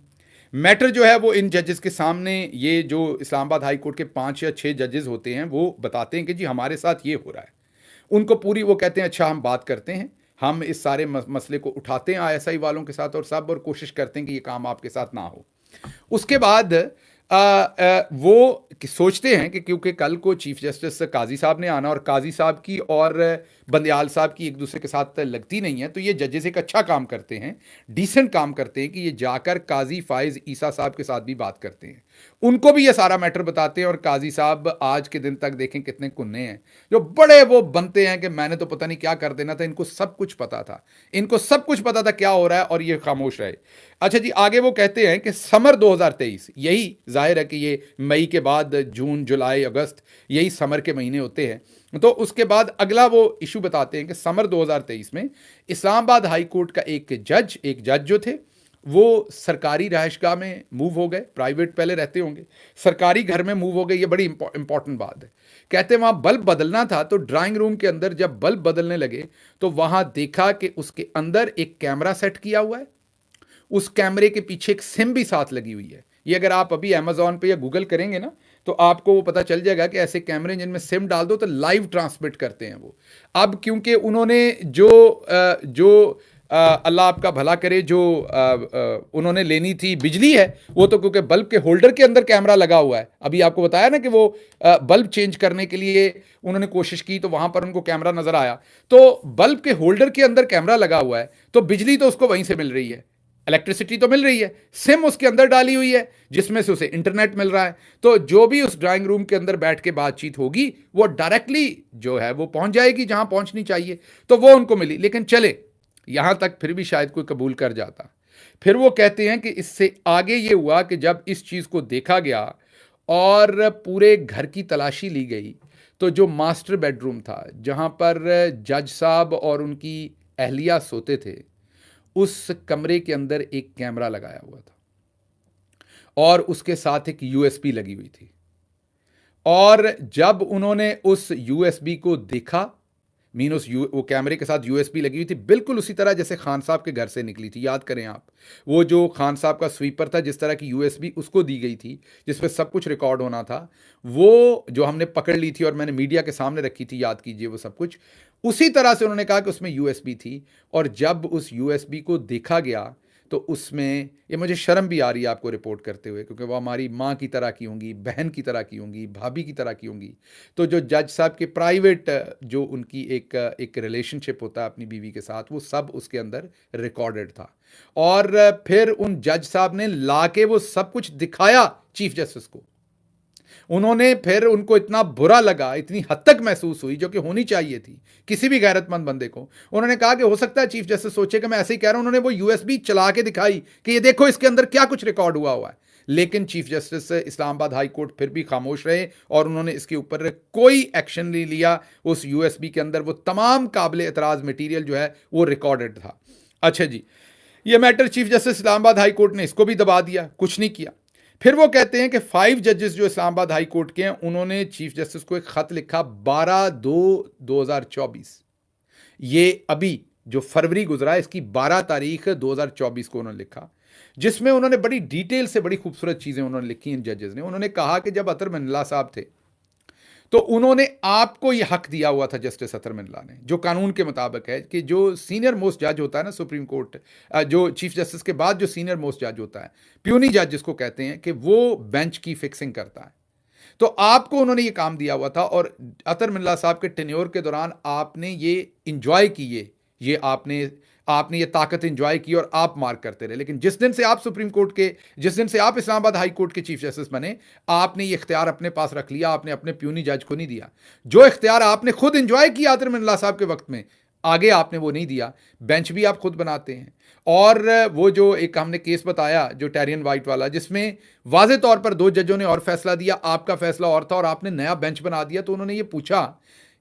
मैटर जो है वो इन जजेस के सामने, ये जो इस्लामाबाद हाई कोर्ट के 5 या 6 जजेस होते हैं वो बताते हैं कि जी हमारे साथ ये हो रहा है। उनको पूरी, वो कहते हैं अच्छा हम बात करते हैं, हम इस सारे मसले को उठाते हैं आईएसआई वालों के साथ और कोशिश करते हैं कि ये काम आपके साथ ना हो। उसके बाद वो कि सोचते हैं कि क्योंकि कल को चीफ जस्टिस काजी साहब ने आना और काजी साहब की और बंदयाल साहब की एक दूसरे के साथ लगती नहीं है, तो ये जजेस एक अच्छा काम करते हैं, डिसेंट काम करते हैं कि ये जाकर काजी फाइज ईसा साहब के साथ भी बात करते हैं, उनको भी ये सारा मैटर बताते हैं। और काजी साहब आज के दिन तक देखें कितने कुन्ने हैं, जो बड़े वो बनते हैं कि मैंने तो पता नहीं क्या कर देना था, इनको सब कुछ पता था, इनको सब कुछ पता था क्या हो रहा है, और ये खामोश रहे। अच्छा जी, आगे वो कहते हैं कि समर 2023, यही जाहिर है कि ये मई के बाद जून जुलाई अगस्त यही समर के महीने होते हैं, तो उसके बाद अगला वो इशू बताते हैं कि समर 2023 में इस्लामाबाद हाई कोर्ट का एक जज जो थे वो सरकारी रहायशगाह में मूव हो गए, प्राइवेट पहले रहते होंगे, सरकारी घर में मूव हो गए। ये बड़ी इंपॉर्टेंट बात है। कहते हैं वहां बल्ब बदलना था, तो ड्राइंग रूम के अंदर जब बल्ब बदलने लगे तो वहां देखा कि उसके अंदर एक कैमरा सेट किया हुआ है, उस कैमरे के पीछे एक सिम भी साथ लगी हुई है। ये अगर आप अभी अमेजोन पे या गूगल करेंगे ना, तो आपको वो पता चल जाएगा कि ऐसे कैमरे जिनमें सिम डाल दो तो लाइव ट्रांसमिट करते हैं वो। अब क्योंकि उन्होंने जो अल्लाह आपका भला करे, जो उन्होंने लेनी थी बिजली है, वो तो क्योंकि बल्ब के होल्डर के अंदर कैमरा लगा हुआ है। अभी आपको बताया ना कि वो बल्ब चेंज करने के लिए उन्होंने कोशिश की तो वहां पर उनको कैमरा नजर आया, तो बल्ब के होल्डर के अंदर कैमरा लगा हुआ है, तो बिजली तो उसको वहीं से मिल रही है, इलेक्ट्रिसिटी तो मिल रही है, सिम उसके अंदर डाली हुई है जिसमें से उसे इंटरनेट मिल रहा है। तो जो भी उस ड्राइंग रूम के अंदर बैठ के बातचीत होगी वो डायरेक्टली जो है वो पहुंच जाएगी जहां पहुंचनी चाहिए, तो वो उनको मिली। लेकिन चले यहां तक फिर भी शायद कोई कबूल कर जाता। फिर वो कहते हैं कि इससे आगे ये हुआ कि जब इस चीज को देखा गया और पूरे घर की तलाशी ली गई, तो जो मास्टर बेडरूम था जहां पर जज साहब और उनकी अहलिया सोते थे, उस कमरे के अंदर एक कैमरा लगाया हुआ था और उसके साथ एक यूएसबी लगी हुई थी। और जब उन्होंने उस यूएसबी को देखा, मीन वो कैमरे के साथ यूएसबी लगी हुई थी, बिल्कुल उसी तरह जैसे खान साहब के घर से निकली थी। याद करें आप, वो जो खान साहब का स्वीपर था, जिस तरह की यूएसबी उसको दी गई थी जिसमें सब कुछ रिकॉर्ड होना था, वो जो हमने पकड़ ली थी और मैंने मीडिया के सामने रखी थी, याद कीजिए वो सब कुछ उसी तरह से उन्होंने कहा कि उसमें यूएसबी थी। और जब उस यूएसबी को देखा गया तो उसमें, ये मुझे शर्म भी आ रही है आपको रिपोर्ट करते हुए, क्योंकि वो हमारी माँ की तरह की होंगी, बहन की तरह की होंगी, भाभी की तरह की होंगी। तो जो जज साहब के प्राइवेट जो उनकी एक रिलेशनशिप होता है अपनी बीवी के साथ, वो सब उसके अंदर रिकॉर्डेड था। और फिर उन जज साहब ने ला के वो सब कुछ दिखाया चीफ जस्टिस को। उन्होंने फिर, उनको इतना बुरा लगा, इतनी हद तक महसूस हुई जो कि होनी चाहिए थी किसी भी गैरतमंद बंदे को। उन्होंने कहा कि हो सकता है चीफ जस्टिस सोचे कि मैं ऐसे ही कह रहा हूं। उन्होंने वो यूएसबी चला के दिखाई कि ये देखो इसके अंदर क्या कुछ रिकॉर्ड हुआ है। लेकिन chief justice Islamabad high court फिर भी खामोश रहे और उन्होंने इसके ऊपर कोई एक्शन नहीं लिया। उस यूएसबी के अंदर वो तमाम काबिल एतराज मटीरियल जो है वो रिकॉर्डेड था। अच्छा जी, ये matter chief justice Islamabad high court ने इसको भी दबा दिया, कुछ नहीं किया। फिर वो कहते हैं कि 5 जजेस जो इस्लामाबाद हाई कोर्ट के हैं, उन्होंने चीफ जस्टिस को एक खत लिखा 12/2/2024। ये अभी जो फरवरी गुजरा है, इसकी 12 तारीख 2024 को उन्होंने लिखा, जिसमें उन्होंने बड़ी डिटेल से बड़ी खूबसूरत चीजें उन्होंने लिखी इन जजेस ने। उन्होंने कहा कि जब अतर मिन्ला साहब थे तो उन्होंने आपको यह हक दिया हुआ था, जस्टिस अतर मिन्ला ने, जो कानून के मुताबिक है कि जो सीनियर मोस्ट जज होता है ना सुप्रीम कोर्ट, जो चीफ जस्टिस के बाद जो सीनियर मोस्ट जज होता है, प्यूनी जज जिसको कहते हैं, कि वो बेंच की फिक्सिंग करता है। तो आपको उन्होंने ये काम दिया हुआ था और अतर मिन्ला साहब के टेन्योर के दौरान आपने ये इंजॉय की, ये आपने ये ताकत इंजॉय की और आप मार्क करते रहे। लेकिन जिस दिन से आप सुप्रीम कोर्ट के, जिस दिन से आप इस्लामाबाद हाई कोर्ट के चीफ जस्टिस बने, आपने ये इख्तियार अपने पास रख लिया, आपने अपने प्यूनी जज को नहीं दिया। जो इख्तियार आपने खुद इंजॉय किया अतर मिन्ला साहब के वक्त में, आगे आपने वो नहीं दिया। बेंच भी आप खुद बनाते हैं। और वो जो एक हमने केस बताया जो टेरियन वाइट वाला, जिसमें वाज़े तौर पर 2 जजों ने और फैसला दिया, आपका फैसला और था और आपने नया बेंच बना दिया। तो उन्होंने ये पूछा,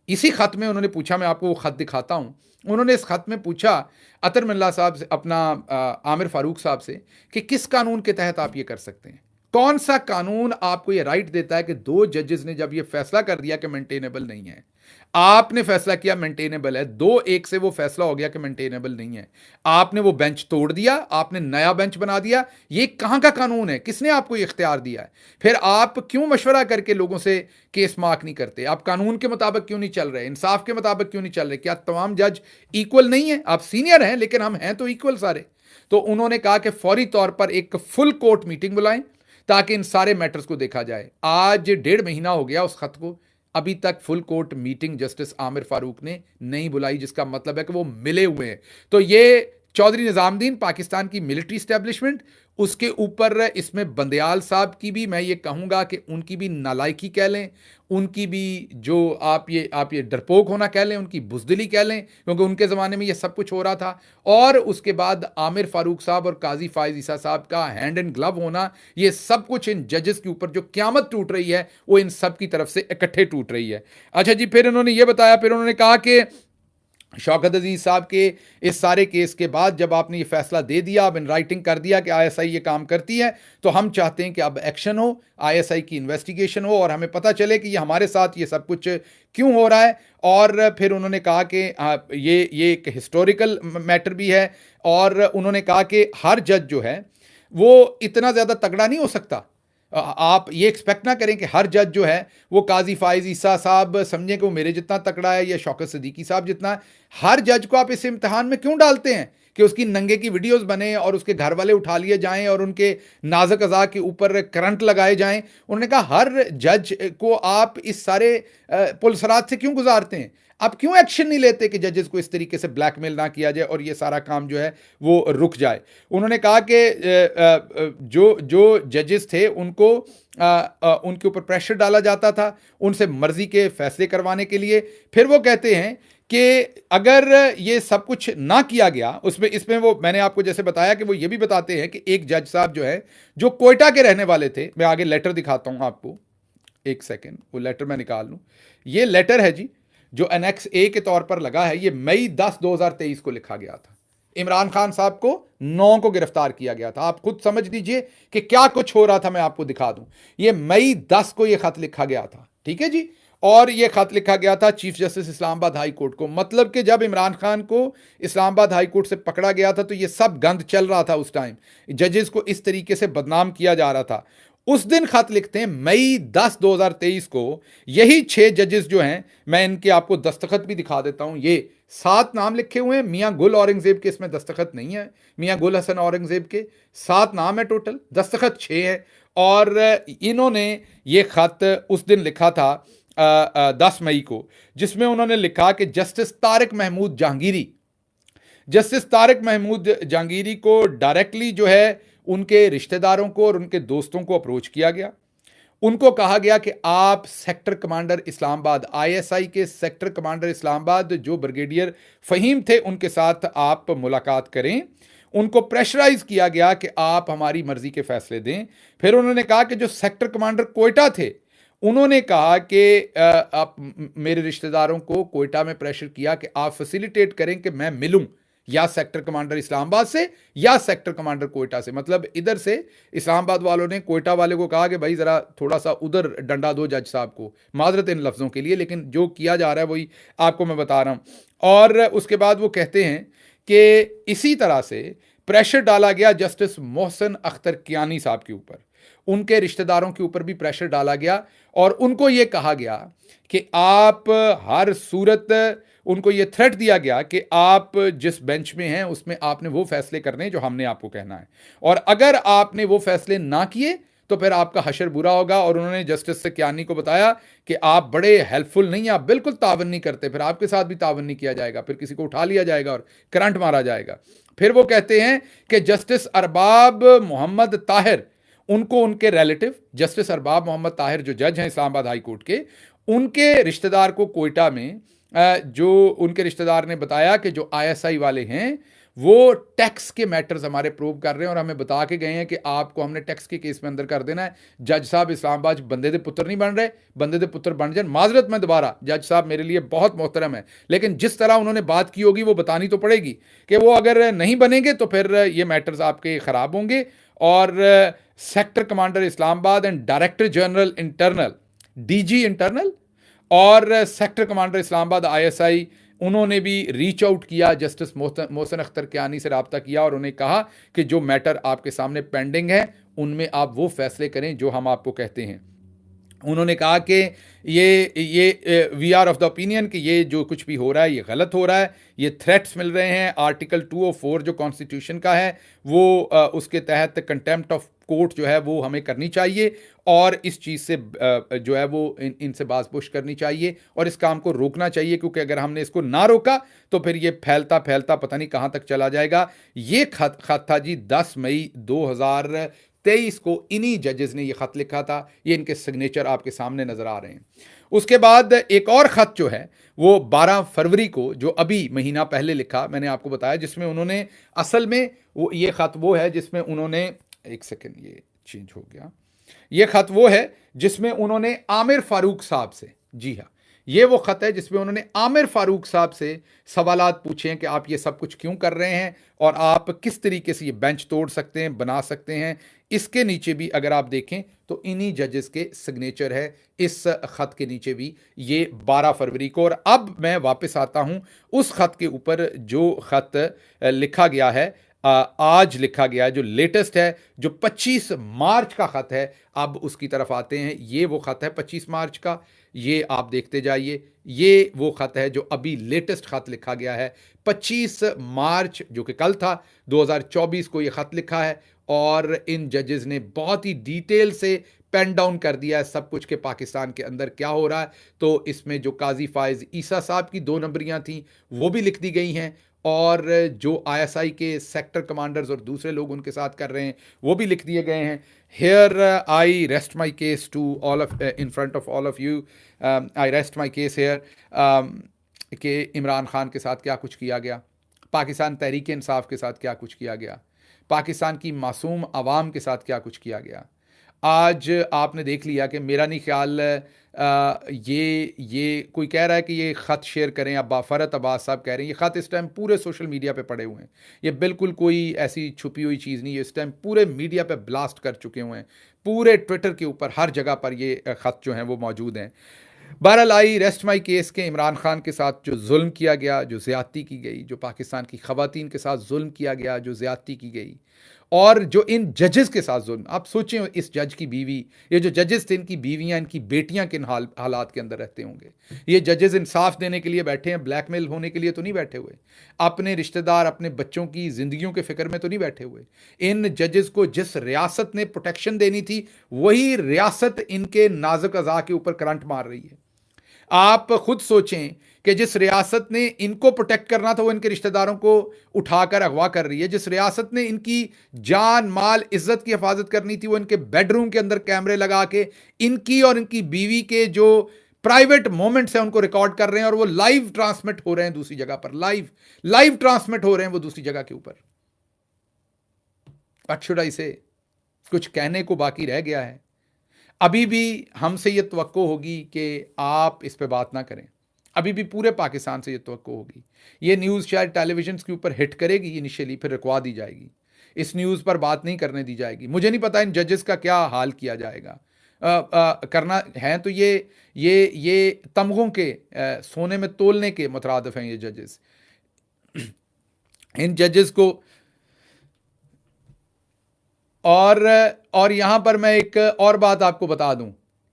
इसी खत में उन्होंने पूछा, मैं आपको वो खत दिखाता हूं, उन्होंने इस खत में पूछा अतर मिन्ला साहब से, अपना आमिर फारूक साहब से, कि किस कानून के तहत आप ये कर सकते हैं, कौन सा कानून आपको ये राइट देता है कि 2 जजेस ने जब ये फैसला कर दिया कि मेंटेनेबल नहीं है, आपने फैसला किया मेंटेनेबल है, 2-1 से वो फैसला हो गया कि मेंटेनेबल नहीं है, आपने वो बेंच तोड़ दिया, आपने नया बेंच बना दिया, ये कहां का कानून है, किसने आपको ये इख्तियार दिया है? फिर आप क्यों मशवरा करके लोगों से केस मार्क नहीं करते? आप कानून के मुताबिक क्यों नहीं चल रहे, इंसाफ के मुताबिक क्यों नहीं चल रहे? क्या तमाम जज इक्वल नहीं है? आप सीनियर हैं लेकिन हम हैं तो इक्वल सारे। तो उन्होंने कहा कि फौरी तौर पर एक फुल कोर्ट मीटिंग बुलाएं, ताकि इन सारे मैटर्स को देखा जाए। आज 1.5 महीना हो गया उस खत को, अभी तक full court meeting justice Aamir Farooq ने नहीं बुलाई, जिसका मतलब है कि वो मिले हुए हैं। तो ये चौधरी निजामुद्दीन, पाकिस्तान की मिलिट्री स्टैब्लिशमेंट, उसके ऊपर इसमें बंदयाल साहब की भी मैं ये कहूँगा कि उनकी भी नालायकी कह लें, उनकी भी जो आप ये डरपोक होना कह लें, उनकी बुज़दिली कह लें, क्योंकि उनके ज़माने में ये सब कुछ हो रहा था। और उसके बाद आमिर फारूक साहब और काजी फायज ईसा साहब का हैंड एंड ग्लव होना, ये सब कुछ इन जजेस के ऊपर जो क़यामत टूट रही है वो इन सब की तरफ से इकट्ठे टूट रही है। अच्छा जी, फिर उन्होंने ये बताया, फिर उन्होंने कहा कि शौकत अजीज़ साहब के इस सारे केस के बाद जब आपने ये फैसला दे दिया, अब इन राइटिंग कर दिया कि आईएसआई ये काम करती है, तो हम चाहते हैं कि अब एक्शन हो, आईएसआई की इन्वेस्टिगेशन हो और हमें पता चले कि ये हमारे साथ ये सब कुछ क्यों हो रहा है। और फिर उन्होंने कहा कि ये एक हिस्टोरिकल मैटर भी है, और उन्होंने कहा कि हर जज जो है वो इतना ज़्यादा तगड़ा नहीं हो सकता। आप ये एक्सपेक्ट ना करें कि हर जज जो है वो काजी फायज ईसा साहब समझें कि वो मेरे जितना तकड़ा है या शौकत सिद्दीकी साहब जितना। हर जज को आप इस इम्तिहान में क्यों डालते हैं कि उसकी नंगे की वीडियोस बने और उसके घर वाले उठा लिए जाएं और उनके नाजुक अज़ा के ऊपर करंट लगाए जाएं। उन्होंने कहा हर जज को आप इस सारे पुलसरात से क्यों गुजारते हैं? आप क्यों एक्शन नहीं लेते कि जजेस को इस तरीके से ब्लैकमेल ना किया जाए और ये सारा काम जो है वो रुक जाए? उन्होंने कहा कि जो जो जजेस थे उनको उनके ऊपर प्रेशर डाला जाता था उनसे मर्जी के फैसले करवाने के लिए। फिर वो कहते हैं कि अगर ये सब कुछ ना किया गया, उसमें इसमें वो मैंने आपको जैसे बताया कि वो ये भी बताते हैं कि एक जज साहब जो है जो कोयटा के रहने वाले थे, मैं आगे लेटर दिखाता हूं आपको, एक सेकेंड वो लेटर मैं निकाल लूं। ये लेटर है जी जो एनेक्स ए के तौर पर लगा है। ये मई 10 2023 को लिखा गया था। इमरान खान साहब को 9 को गिरफ्तार किया गया था। आप खुद समझ लीजिए कि क्या कुछ हो रहा था, मैं आपको दिखा दूं। ये मई 10 को ये खत लिखा गया था, ठीक है जी। और ये खत लिखा गया था chief justice Islamabad high court को। मतलब कि जब इमरान खान को इस्लामाबाद हाई कोर्ट से पकड़ा गया था तो ये सब गंद चल रहा था उस टाइम, जजेस को इस तरीके से बदनाम किया जा रहा था। उस दिन खत लिखते हैं मई 10 2023 को। यही 6 जजेस जो हैं, मैं इनके आपको दस्तखत भी दिखा देता हूं। ये 7 नाम लिखे हुए हैं। मियां गुल औरंगजेब के इसमें दस्तखत नहीं है, मियां गुल हसन औरंगजेब के 7 नाम है टोटल, दस्तखत 6 है। और इन्होंने ये खत उस दिन लिखा था 10 मई को, जिसमें उन्होंने लिखा कि जस्टिस तारिक महमूद जहांगीरी को डायरेक्टली जो है उनके रिश्तेदारों को और उनके दोस्तों को अप्रोच किया गया। उनको कहा गया कि आप सेक्टर कमांडर इस्लामाबाद, आईएसआई के सेक्टर कमांडर इस्लामाबाद जो ब्रिगेडियर फ़हीम थे उनके साथ आप मुलाकात करें। उनको प्रेशराइज किया गया कि आप हमारी मर्जी के फैसले दें। फिर उन्होंने कहा कि जो सेक्टर कमांडर कोयटा थे उन्होंने कहा कि आप मेरे रिश्तेदारों को कोयटा में प्रेशर किया कि आप फैसिलिटेट करें कि मैं मिलूं या सेक्टर कमांडर इस्लामाबाद से या सेक्टर कमांडर कोयटा से। मतलब इधर से इस्लामाबाद वालों ने कोयटा वाले को कहा कि भाई ज़रा थोड़ा सा उधर डंडा दो जज साहब को, माजरत इन लफ्ज़ों के लिए, लेकिन जो किया जा रहा है वही आपको मैं बता रहा हूँ। और उसके बाद वो कहते हैं कि इसी तरह से प्रेशर डाला गया जस्टिस मोहसिन अख्तर कियानी साहब के ऊपर, उनके रिश्तेदारों के ऊपर भी प्रेशर डाला गया और उनको ये कहा गया कि आप हर सूरत, उनको ये थ्रेट दिया गया कि आप जिस बेंच में हैं उसमें आपने वो फैसले करने जो हमने आपको कहना है, और अगर आपने वो फैसले ना किए तो फिर आपका हशर बुरा होगा। और उन्होंने जस्टिस कियानी को बताया कि आप बड़े हेल्पफुल नहीं, आप बिल्कुल तावन नहीं करते, फिर आपके साथ भी तावन नहीं किया जाएगा, फिर किसी को उठा लिया जाएगा और करंट मारा जाएगा। फिर वो कहते हैं कि जस्टिस अरबाब मोहम्मद ताहिर, उनको उनके रिलेटिव जस्टिस अरबाब मोहम्मद ताहिर जो जज हैं इस्लामाबाद हाई कोर्ट के, उनके रिश्तेदार को कोयटा में जो उनके रिश्तेदार ने बताया कि जो आईएसआई वाले हैं वो टैक्स के मैटर्स हमारे प्रूव कर रहे हैं और हमें बता के गए हैं कि आपको हमने टैक्स के केस में अंदर कर देना है। जज साहब इस्लामाबाद बंदे दे पुत्र नहीं बन रहे, बंदे दे पुत्र बन जाए। माजरत में दोबारा, जज साहब मेरे लिए बहुत मोहतरम है, लेकिन जिस तरह उन्होंने बात की होगी वो बतानी तो पड़ेगी कि वो अगर नहीं बनेंगे तो फिर ये मैटर्स आपके ख़राब होंगे। और sector commander Islamabad and director general internal, DG internal, और सेक्टर कमांडर इस्लामाबाद आईएसआई, उन्होंने भी रीच आउट किया, जस्टिस मोहसिन अख्तर कियानी से रब्ता किया और उन्हें कहा कि जो मैटर आपके सामने पेंडिंग है उनमें आप वो फैसले करें जो हम आपको कहते हैं। उन्होंने कहा कि ये we are of the opinion कि ये जो कुछ भी हो रहा है ये गलत हो रहा है, ये थ्रेट्स मिल रहे हैं। आर्टिकल 204 जो कॉन्स्टिट्यूशन का है वो उसके तहत कंटेम्प्ट ऑफ कोर्ट जो है वो हमें करनी चाहिए और इस चीज़ से जो है वो इनसे बाज़पुश करनी चाहिए और इस काम को रोकना चाहिए, क्योंकि अगर हमने इसको ना रोका तो फिर ये फैलता फैलता पता नहीं कहाँ तक चला जाएगा। ये खत था जी 10 मई 2023 को इन्हीं जजेस ने ये खत लिखा था। ये इनके सिग्नेचर आपके सामने नजर आ रहे हैं। उसके बाद एक और खत जो है वो 12 फरवरी को, जो अभी महीना पहले लिखा, मैंने आपको बताया, जिसमें उन्होंने असल में वो ये खत वो है जिसमें उन्होंने, एक सेकेंड ये चेंज हो गया, ये खत वो है जिसमें उन्होंने आमिर फारूक साहब से, जी हाँ, ये वो खत है जिसमें उन्होंने आमिर फारूक साहब से सवालात पूछे हैं कि आप ये सब कुछ क्यों कर रहे हैं और आप किस तरीके से ये बेंच तोड़ सकते हैं, बना सकते हैं। इसके नीचे भी अगर आप देखें तो इन्हीं जजेस के सिग्नेचर है इस खत के नीचे भी, ये 12 फरवरी को। और अब मैं वापस आता हूं उस खत के ऊपर जो खत लिखा गया है, आज लिखा गया है, जो लेटेस्ट है, जो 25 मार्च का खत है। अब उसकी तरफ आते हैं। ये वो खत है 25 मार्च का, ये आप देखते जाइए। ये वो खत है जो अभी लेटेस्ट खत लिखा गया है 25 मार्च, जो कि कल था, 2024 को ये खत लिखा है। और इन जजेस ने बहुत ही डिटेल से पेन डाउन कर दिया है सब कुछ कि पाकिस्तान के अंदर क्या हो रहा है। तो इसमें जो काजी फायज ईसा साहब की 2 नंबरियां थी वो भी लिख दी गई हैं, और जो आईएसआई के सेक्टर कमांडर्स और दूसरे लोग उनके साथ कर रहे हैं वो भी लिख दिए गए हैं। Here I rest my case to all of in front of all of you, I rest my case here, कि इमरान खान के साथ क्या कुछ किया गया, पाकिस्तान तहरीक इंसाफ के साथ क्या कुछ किया गया, पाकिस्तान की मासूम आवाम के साथ क्या कुछ किया गया। आज आपने देख लिया कि मेरा नहीं ख्याल ये कोई कह रहा है कि ये ख़त शेयर करें, अब फरत अब्बास साहब कह रहे हैं ये ख़त इस टाइम पूरे सोशल मीडिया पे पड़े हुए हैं। ये बिल्कुल कोई ऐसी छुपी हुई चीज़ नहीं है, इस टाइम पूरे मीडिया पे ब्लास्ट कर चुके हुए हैं, पूरे ट्विटर के ऊपर हर जगह पर ये ख़त जो हैं वो मौजूद हैं। बहरहाल आई रेस्ट माई केस के इमरान खान के साथ जो जुल्म किया गया, जो ज़्यादती की गई, जो पाकिस्तान की ख़वातीन के साथ जुल्म किया गया, जो ज़्यादती की गई, और जो इन जजेस के साथ जुल्म, आप सोचें इस जज की बीवी, ये जो जजेस थे इनकी बीवियां, इनकी बेटियां किन हालात के अंदर रहते होंगे। ये जजेस इंसाफ देने के लिए बैठे हैं, ब्लैकमेल होने के लिए तो नहीं बैठे हुए, अपने रिश्तेदार अपने बच्चों की ज़िंदगियों के फिक्र में तो नहीं बैठे हुए। इन जजेस को जिस रियासत ने प्रोटेक्शन देनी थी वही रियासत इनके नाजुक अज़ा के ऊपर करंट मार रही है। आप खुद सोचें कि जिस रियासत ने इनको प्रोटेक्ट करना था वो इनके रिश्तेदारों को उठाकर अगवा कर रही है। जिस रियासत ने इनकी जान माल इज्जत की हिफाजत करनी थी वो इनके बेडरूम के अंदर कैमरे लगा के इनकी और इनकी बीवी के जो प्राइवेट मोमेंट्स हैं उनको रिकॉर्ड कर रहे हैं, और वो लाइव ट्रांसमिट हो रहे हैं दूसरी जगह पर, लाइव ट्रांसमिट हो रहे हैं वो दूसरी जगह के ऊपर। व्हाट शुड आई से, कुछ कहने को बाकी रह गया है? अभी भी हमसे ये तवक्को होगी कि आप इस पे बात ना करें, अभी भी पूरे पाकिस्तान से ये तवक्को होगी। ये न्यूज़ शायद टेलीविजन के ऊपर हिट करेगी इनिशियली, फिर रुकवा दी जाएगी, इस न्यूज़ पर बात नहीं करने दी जाएगी। मुझे नहीं पता इन जजेस का क्या हाल किया जाएगा। करना है तो ये तमगों के सोने में तोलने के मुतरादिफ हैं ये जजेस। इन जजेस को और यहां पर मैं एक और बात आपको बता दूं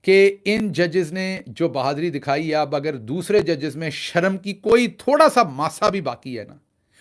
कि इन जजेस ने जो बहादुरी दिखाई है, अब अगर दूसरे जजेस में शर्म की कोई थोड़ा सा मासा भी बाकी है ना,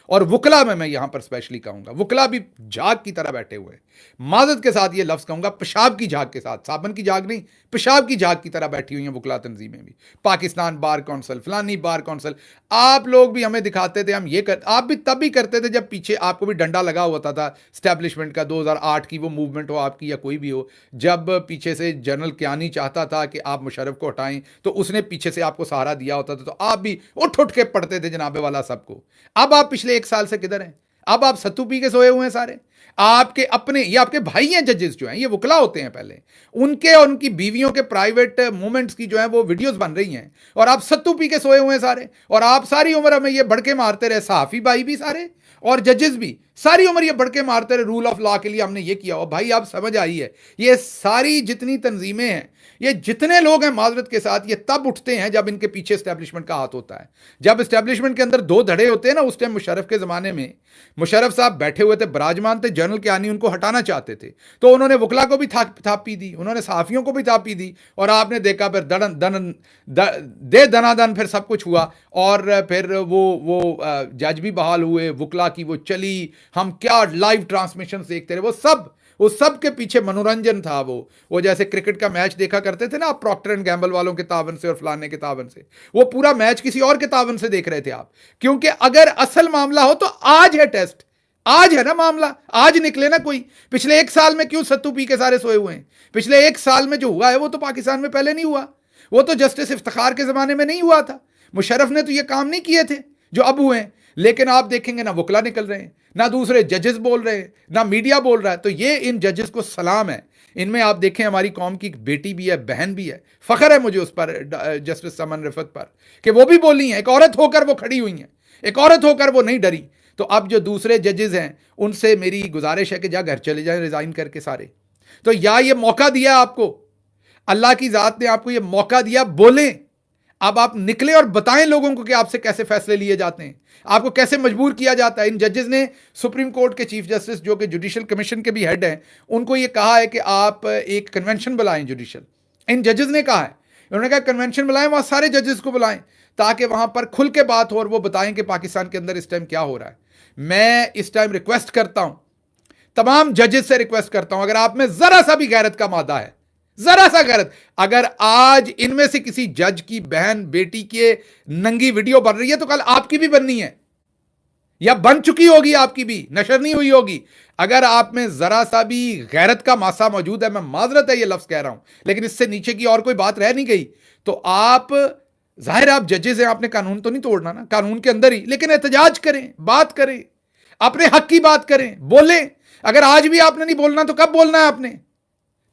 और वुकला में मैं यहां पर स्पेशली कहूंगा, वुकला भी झाग की तरह बैठे हुए, माजरत के साथ ये लफ्ज कहूंगा, पेशाब की झाग के साथ, साबन की झाग नहीं, पेशाब की झाग की तरह बैठी हुई हैं वुकला तंजीमें भी, पाकिस्तान बार काउंसिल, फलानी बार काउंसिल। आप लोग भी हमें दिखाते थे, हम ये कर, आप भी तब भी करते थे जब पीछे आपको भी डंडा लगा होता था स्टैब्लिशमेंट का, 2008 की वो मूवमेंट हो आपकी या कोई भी हो, जब पीछे से जनरल कियानी चाहता था कि आप मुशर्रफ को हटाएं तो उसने पीछे से आपको सहारा दिया होता था, तो आप भी उठ के पढ़ते थे जनाबे वाला सबको। अब आप पिछले 1 साल से किधर हैं? अब आप सत्तू पी के सोए हुए हैं सारे। आपके अपने, ये आपके भाई हैं जजेस जो हैं, ये वुकला होते हैं पहले, उनके और उनकी बीवियों के प्राइवेट मोमेंट्स की जो है वो वीडियोस बन रही हैं, और आप सत्तू पी के सोए हुए हैं सारे। और आप सारी उम्र हमें ये भड़के मारते रहे, सहाफी भाई भी सारे और जजेस भी सारी उम्र ये भड़के मारते रहे, रूल ऑफ लॉ के लिए हमने ये किया। और भाई आप समझ आई है, ये सारी जितनी तंजीमें हैं, ये जितने लोग हैं माजरत के साथ, ये तब उठते हैं जब इनके पीछे एस्टेब्लिशमेंट का हाथ होता है। जब एस्टेब्लिशमेंट के अंदर 2 धड़े होते हैं ना, उस टाइम मुशर्रफ के ज़माने में मुशर्रफ साहब बैठे हुए थे, बराजमान थे, जनरल कियानी उनको हटाना चाहते थे, तो उन्होंने वुकला को भी थापी दी, उन्होंने सहाफ़ियों को भी थापी दी, और आपने देखा फिर दनादन फिर सब कुछ हुआ, और फिर वो जज भी बहाल हुए, वुकला की वो चली, हम क्या लाइव ट्रांसमिशन देखते रहे, उस सब के पीछे मनोरंजन था। वो जैसे क्रिकेट का मैच देखा करते थे ना आप, प्रॉक्टर एंड गैम्बल वालों के तावन से और फलाने के तावन से, वो पूरा मैच किसी और के तावन से देख रहे थे आप। क्योंकि अगर असल मामला हो तो आज है टेस्ट, आज है ना मामला, आज निकले ना कोई। पिछले 1 साल में क्यों सत्तू पी के सारे सोए हुए हैं? पिछले 1 साल में जो हुआ है वो तो पाकिस्तान में पहले नहीं हुआ, वो तो जस्टिस इफ्तिखार के जमाने में नहीं हुआ था। मुशर्रफ ने तो ये काम नहीं किए थे जो अब हुए हैं। लेकिन आप देखेंगे ना वकला निकल रहे हैं, ना दूसरे जजेस बोल रहे हैं, ना मीडिया बोल रहा है। तो ये इन जजेस को सलाम है। इनमें आप देखें हमारी कौम की एक बेटी भी है, बहन भी है। फ़ख्र है मुझे उस पर, जस्टिस समन रिफत पर, कि वो भी बोली हैं, एक औरत होकर वो खड़ी हुई हैं, एक औरत होकर वो नहीं डरी। तो अब जो दूसरे जजेस हैं उनसे मेरी गुजारिश है कि जा घर चले जाएं रिजाइन करके सारे। तो या ये मौका दिया आपको, अल्लाह की ज़ात ने आपको ये मौका दिया, बोलें। अब आप निकले और बताएं लोगों को कि आपसे कैसे फैसले लिए जाते हैं, आपको कैसे मजबूर किया जाता है। इन जजेस ने सुप्रीम कोर्ट के चीफ जस्टिस, जो कि जुडिशल कमीशन के भी हेड हैं, उनको ये कहा है कि आप एक कन्वेंशन बुलाएं जुडिशल। इन जजेस ने कहा है, उन्होंने कहा कन्वेंशन बुलाएं, वहाँ सारे जजेस को बुलाएं ताकि वहाँ पर खुल के बात हो और वो बताएं कि पाकिस्तान के अंदर इस टाइम क्या हो रहा है। मैं इस टाइम रिक्वेस्ट करता हूँ, तमाम जजेस से रिक्वेस्ट करता हूँ, अगर आप में ज़रा सा भी गैरत का मादा है, जरा सा गलत, अगर आज इनमें से किसी जज की बहन बेटी के नंगी वीडियो बन रही है तो कल आपकी भी बननी है, या बन चुकी होगी, आपकी भी नशर नहीं हुई होगी। अगर आप में जरा सा भी गैरत का मासा मौजूद है, मैं माजरत है ये लफ्ज कह रहा हूं, लेकिन इससे नीचे की और कोई बात रह नहीं गई, तो आप जाहिर आप जजेस हैं, आपने कानून तो नहीं तोड़ना ना, कानून के अंदर ही, लेकिन एहतजाज करें, बात करें, अपने हक की बात करें, बोलें। अगर आज भी आपने नहीं बोलना तो कब बोलना है आपने?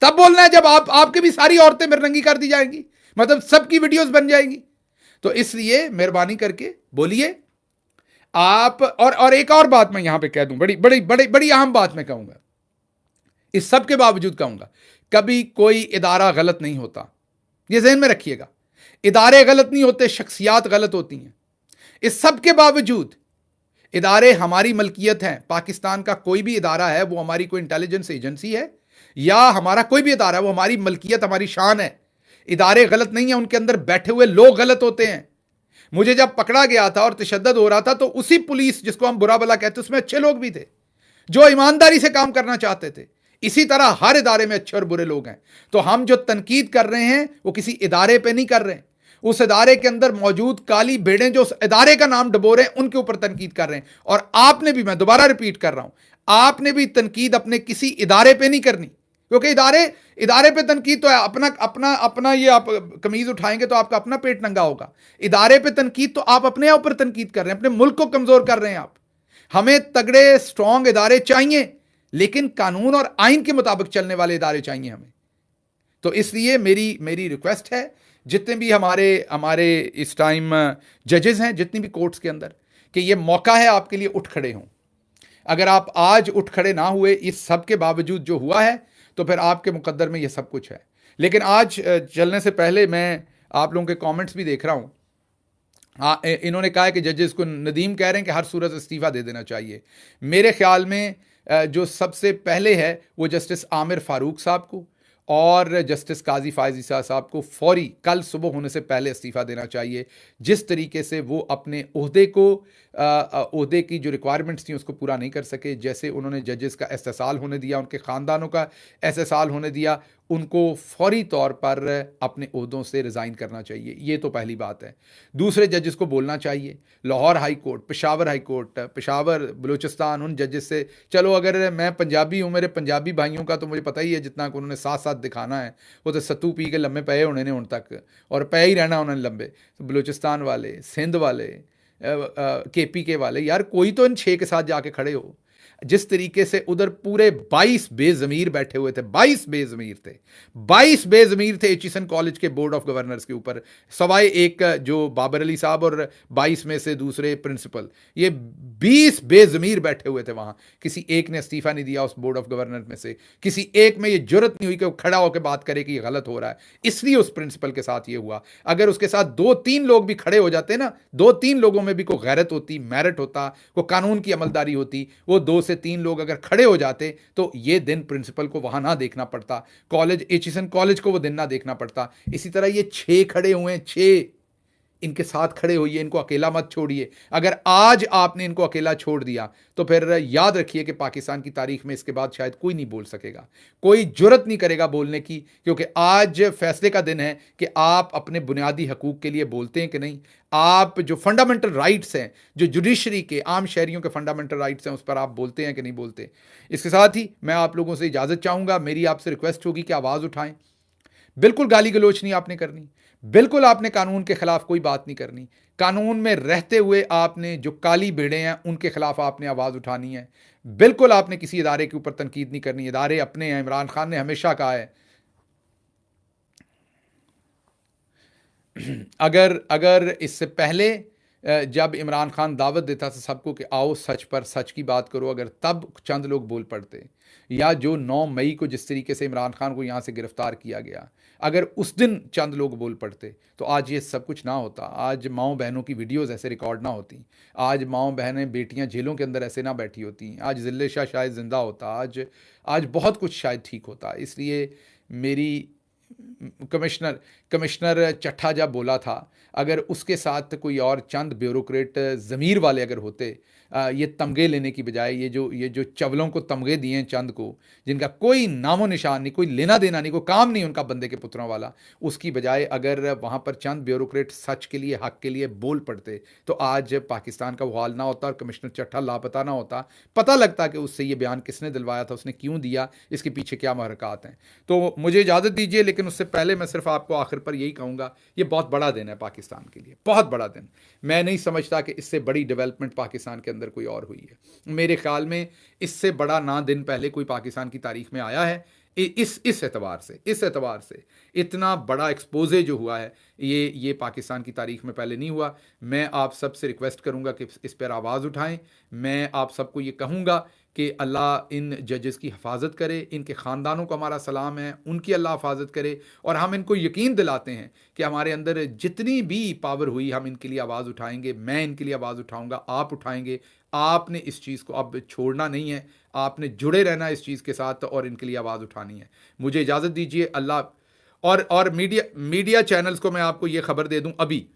तब बोलना है जब आपकी भी सारी औरतें मिरनंगी कर दी जाएंगी, मतलब सबकी वीडियोस बन जाएंगी। तो इसलिए मेहरबानी करके बोलिए आप। और एक और बात मैं यहां पे कह दूं, बड़ी बड़ी बड़ी बड़ी अहम बात मैं कहूंगा, इस सब के बावजूद कहूंगा, कभी कोई इदारा गलत नहीं होता, ये ज़हन में रखिएगा। इदारे गलत नहीं होते, शख्सियात गलत होती हैं। इस सब के बावजूद इदारे हमारी मलकियत हैं। पाकिस्तान का कोई भी इदारा है वो हमारी कोई इंटेलिजेंस एजेंसी है, या हमारा कोई भी इदारा है वो हमारी मलकियत, हमारी शान है। इदारे गलत नहीं है, उनके अंदर बैठे हुए लोग गलत होते हैं। मुझे जब पकड़ा गया था और तशद्दुद हो रहा था तो उसी पुलिस जिसको हम बुरा भला कहते हैं उसमें अच्छे लोग भी थे जो ईमानदारी से काम करना चाहते थे। इसी तरह हर इदारे में अच्छे और बुरे लोग हैं। तो हम जो तनकीद कर रहे हैं वो किसी इदारे पे नहीं कर रहे हैं, उस इदारे के अंदर मौजूद काली भेड़ें जो उस इदारे का नाम डबो रहे हैं उनके ऊपर तनकीद कर रहे हैं। और आपने भी, मैं दोबारा रिपीट कर रहा हूं, आपने भी तनकीद अपने किसी इदारे पे नहीं करनी, क्योंकि इदारे पे तनकीद तो है, अपना अपना अपना ये आप कमीज उठाएंगे तो आपका अपना पेट नंगा होगा। इदारे पे तनकीद तो आप अपने ऊपर तनकीद कर रहे हैं, अपने मुल्क को कमजोर कर रहे हैं आप। हमें तगड़े स्ट्रांग इदारे चाहिए, लेकिन कानून और आइन के मुताबिक चलने वाले इदारे चाहिए हमें। तो इसलिए मेरी रिक्वेस्ट है, जितने भी हमारे इस टाइम जजेस हैं जितनी भी कोर्ट्स के अंदर, कि ये मौका है आपके लिए, उठ खड़े हों। अगर आप आज उठ खड़े ना हुए इस सब के बावजूद जो हुआ है, तो फिर आपके मुकद्दर में ये सब कुछ है। लेकिन आज चलने से पहले मैं आप लोगों के कमेंट्स भी देख रहा हूँ। इन्होंने कहा है कि जजेस को, नदीम कह रहे हैं कि हर सूरत इस्तीफ़ा दे देना चाहिए। मेरे ख्याल में जो सबसे पहले है वो जस्टिस आमिर फ़ारूक साहब को और जस्टिस काजी फ़ायज़ ईसा साहब को फौरी कल सुबह होने से पहले इस्तीफ़ा देना चाहिए। जिस तरीके से वो अपने ओहदे को, ओहदे की जो रिक्वायरमेंट्स थी उसको पूरा नहीं कर सके, जैसे उन्होंने जजेस का इस्तेसाल होने दिया, उनके ख़ानदानों का इस्तेसाल होने दिया, उनको फौरी तौर पर अपने ओहदों से रिज़ाइन करना चाहिए। ये तो पहली बात है। दूसरे जजेस को बोलना चाहिए, Lahore high court, Peshawar high court, Peshawar Balochistan, उन जजेस से, चलो अगर मैं पंजाबी हूँ, मेरे पंजाबी भाइयों का तो मुझे पता ही है जितना कि उन्होंने साथ साथ दिखाना है, वो तो सत्तू पी के लम्बे पे होने ने उन तक, और पे ही रहना उन्होंने लंबे। तो बलूचिस्तान वाले, सिंध वाले, KPK वाले, यार कोई तो इन 6 के साथ जाके खड़े हो। जिस तरीके से उधर पूरे 22 बेजमीर बैठे हुए थे, 22 बेजमीर थे, 22 बेजमीर थे एचिसन कॉलेज के बोर्ड ऑफ गवर्नर्स के ऊपर, सवाए एक जो बाबर अली साहब और 22 में से दूसरे प्रिंसिपल, ये 20 बेजमीर बैठे हुए थे वहाँ। किसी एक ने इस्तीफ़ा नहीं दिया उस बोर्ड ऑफ गवर्नर में से, किसी एक में ये जुर्रत नहीं हुई कि वो खड़ा होकर बात करे कि ये गलत हो रहा है, इसलिए उस प्रिंसिपल के साथ ये हुआ। अगर उसके साथ 2-3 लोग भी खड़े हो जाते ना, 2-3 लोगों में भी कोई गैरत होती, मेरिट होता, कोई कानून की अमलदारी होती, वो 2 से 3 लोग अगर खड़े हो जाते तो ये दिन प्रिंसिपल को वहां ना देखना पड़ता, कॉलेज एचिसन कॉलेज को वो दिन ना देखना पड़ता। इसी तरह ये 6 खड़े हुए हैं, 6 इनके साथ खड़े होइए, इनको अकेला मत छोड़िए। अगर आज आपने इनको अकेला छोड़ दिया तो फिर याद रखिए कि पाकिस्तान की तारीख में इसके बाद शायद कोई नहीं बोल सकेगा, कोई जुर्रत नहीं करेगा बोलने की, क्योंकि आज फैसले का दिन है कि आप अपने बुनियादी हकूक के लिए बोलते हैं कि नहीं। आप जो फंडामेंटल राइट्स हैं, जो जुडिशरी के, आम शहरियों के फंडामेंटल राइट्स हैं, उस पर आप बोलते हैं कि नहीं बोलते। इसके साथ ही मैं आप लोगों से इजाज़त चाहूँगा। मेरी आपसे रिक्वेस्ट होगी कि आवाज़ उठाएं। बिल्कुल गाली गलोच नहीं आपने करनी, बिल्कुल आपने कानून के खिलाफ कोई बात नहीं करनी। कानून में रहते हुए आपने जो काली भेड़ें हैं उनके खिलाफ आपने आवाज़ उठानी है। बिल्कुल आपने किसी इदारे के ऊपर तनकीद नहीं करनी, इदारे अपने हैं। इमरान खान ने हमेशा कहा है अगर अगर इससे पहले जब इमरान खान दावत देता था सबको कि आओ सच पर सच की बात करो, अगर तब चंद लोग बोल पड़ते, या जो 9 मई को जिस तरीके से इमरान खान को यहाँ से गिरफ्तार किया गया, अगर उस दिन चंद लोग बोल पड़ते तो आज ये सब कुछ ना होता। आज माओ बहनों की वीडियोस ऐसे रिकॉर्ड ना होती, आज माओ बहनें बेटियां जेलों के अंदर ऐसे ना बैठी होती, आज जिल्ले शाह शायद ज़िंदा होता, आज बहुत कुछ शायद ठीक होता। इसलिए मेरी कमिश्नर कमिश्नर चट्ठा जब बोला था, अगर उसके साथ कोई और चंद ब्यूरोक्रेट ज़मीर वाले अगर होते, ये तमगे लेने की बजाय ये जो चवलों को तमगे दिए हैं चंद को, जिनका कोई नामो निशान नहीं, कोई लेना देना नहीं, कोई काम नहीं उनका बंदे के पुत्रों वाला, उसकी बजाय अगर वहाँ पर चंद ब्यूरोक्रेट सच के लिए, हक के लिए बोल पड़ते तो आज पाकिस्तान का वो हाल ना होता और कमिश्नर चट्ठा लापता ना होता। पता लगता कि उससे ये बयान किसने दिलवाया था, उसने क्यों दिया, इसके पीछे क्या महरक़ात हैं। तो मुझे इजाज़त दीजिए, लेकिन उससे पहले मैं सिर्फ आपको आखिर पर यही कहूँगा, ये बहुत बड़ा दिन है पाकिस्तान के लिए, बहुत बड़ा दिन। मैं नहीं समझता कि इससे बड़ी डेवलपमेंट पाकिस्तान के अंदर कोई और हुई है। मेरे ख्याल में इससे बड़ा ना दिन पहले कोई पाकिस्तान की तारीख में आया है। इस एतबार से इतना बड़ा एक्सपोजे जो हुआ है, ये पाकिस्तान की तारीख में पहले नहीं हुआ। मैं आप सबसे रिक्वेस्ट करूंगा कि इस पर आवाज़ उठाएं। मैं आप सबको ये कहूँगा कि अल्लाह इन जजेस की हिफाजत करे, इनके ख़ानदानों को हमारा सलाम है, उनकी अल्लाह हिफाजत करे। और हम इनको यकीन दिलाते हैं कि हमारे अंदर जितनी भी पावर हुई हम इनके लिए आवाज़ उठाएंगे। मैं इनके लिए आवाज़ उठाऊंगा, आप उठाएंगे। आपने इस चीज़ को अब छोड़ना नहीं है, आपने जुड़े रहना इस चीज़ के साथ और इनके लिए आवाज़ उठानी है। मुझे इजाज़त दीजिए। अल्लाह। और मीडिया चैनल्स को मैं आपको ये खबर दे दूं अभी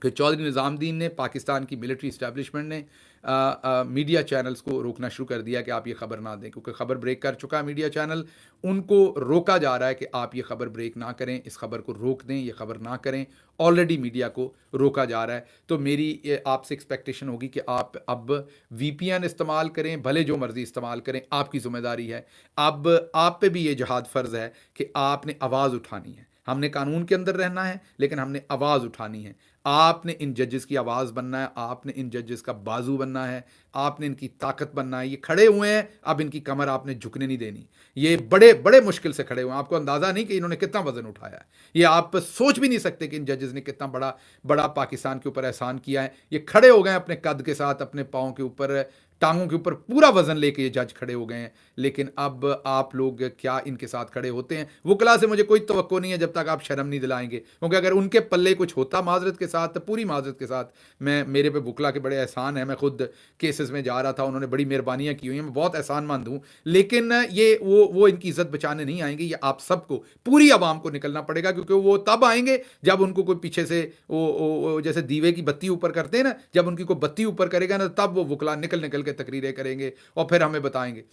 कि चौधरी निज़ामुद्दीन ने, पाकिस्तान की मिलिट्री इस्टेब्लिशमेंट ने मीडिया चैनल्स को रोकना शुरू कर दिया कि आप ये खबर ना दें, क्योंकि खबर ब्रेक कर चुका है मीडिया चैनल। उनको रोका जा रहा है कि आप ये खबर ब्रेक ना करें, इस खबर को रोक दें, ये खबर ना करें। ऑलरेडी मीडिया को रोका जा रहा है। तो मेरी आपसे एक्सपेक्टेशन होगी कि आप अब VPN इस्तेमाल करें, भले जो मर्जी इस्तेमाल करें, आपकी जिम्मेदारी है। अब आप पे भी ये जहाद फ़र्ज़ है कि आपने आवाज़ उठानी है। हमने कानून के अंदर रहना है, लेकिन हमने आवाज़ उठानी है। आपने इन जजेस की आवाज़ बनना है, आपने इन जजेस का बाजू बनना है, आपने इनकी ताकत बनना है। ये खड़े हुए हैं, अब इनकी कमर आपने झुकने नहीं देनी। ये बड़े बड़े मुश्किल से खड़े हुए हैं, आपको अंदाज़ा नहीं कि इन्होंने कितना वज़न उठाया है। ये आप सोच भी नहीं सकते कि इन जजेस ने कितना बड़ा बड़ा पाकिस्तान के ऊपर एहसान किया है। ये खड़े हो गए अपने कद के साथ, अपने पाँव के ऊपर, टांगों के ऊपर पूरा वजन लेके ये जज खड़े हो गए हैं। लेकिन अब आप लोग क्या इनके साथ खड़े होते हैं? वकला से मुझे कोई तवक्को नहीं है जब तक आप शर्म नहीं दिलाएंगे, क्योंकि अगर उनके पल्ले कुछ होता माजरत के साथ, पूरी माजरत के साथ, मेरे पे वकला के बड़े एहसान है। मैं खुद केसेस में जा रहा था, उन्होंने बड़ी मेहरबानियां की हुई हैं, मैं बहुत एहसानमंद हूँ। लेकिन ये वो इनकी इज्जत बचाने नहीं आएंगे। ये आप सबको, पूरी आवाम को निकलना पड़ेगा, क्योंकि वो तब आएंगे जब उनको कोई पीछे से वो जैसे दीवे की बत्ती ऊपर करते हैं ना, जब उनकी कोई बत्ती ऊपर करेगा ना, तब वो वकला निकल निकल के तकरीरें करेंगे और फिर हमें बताएंगे।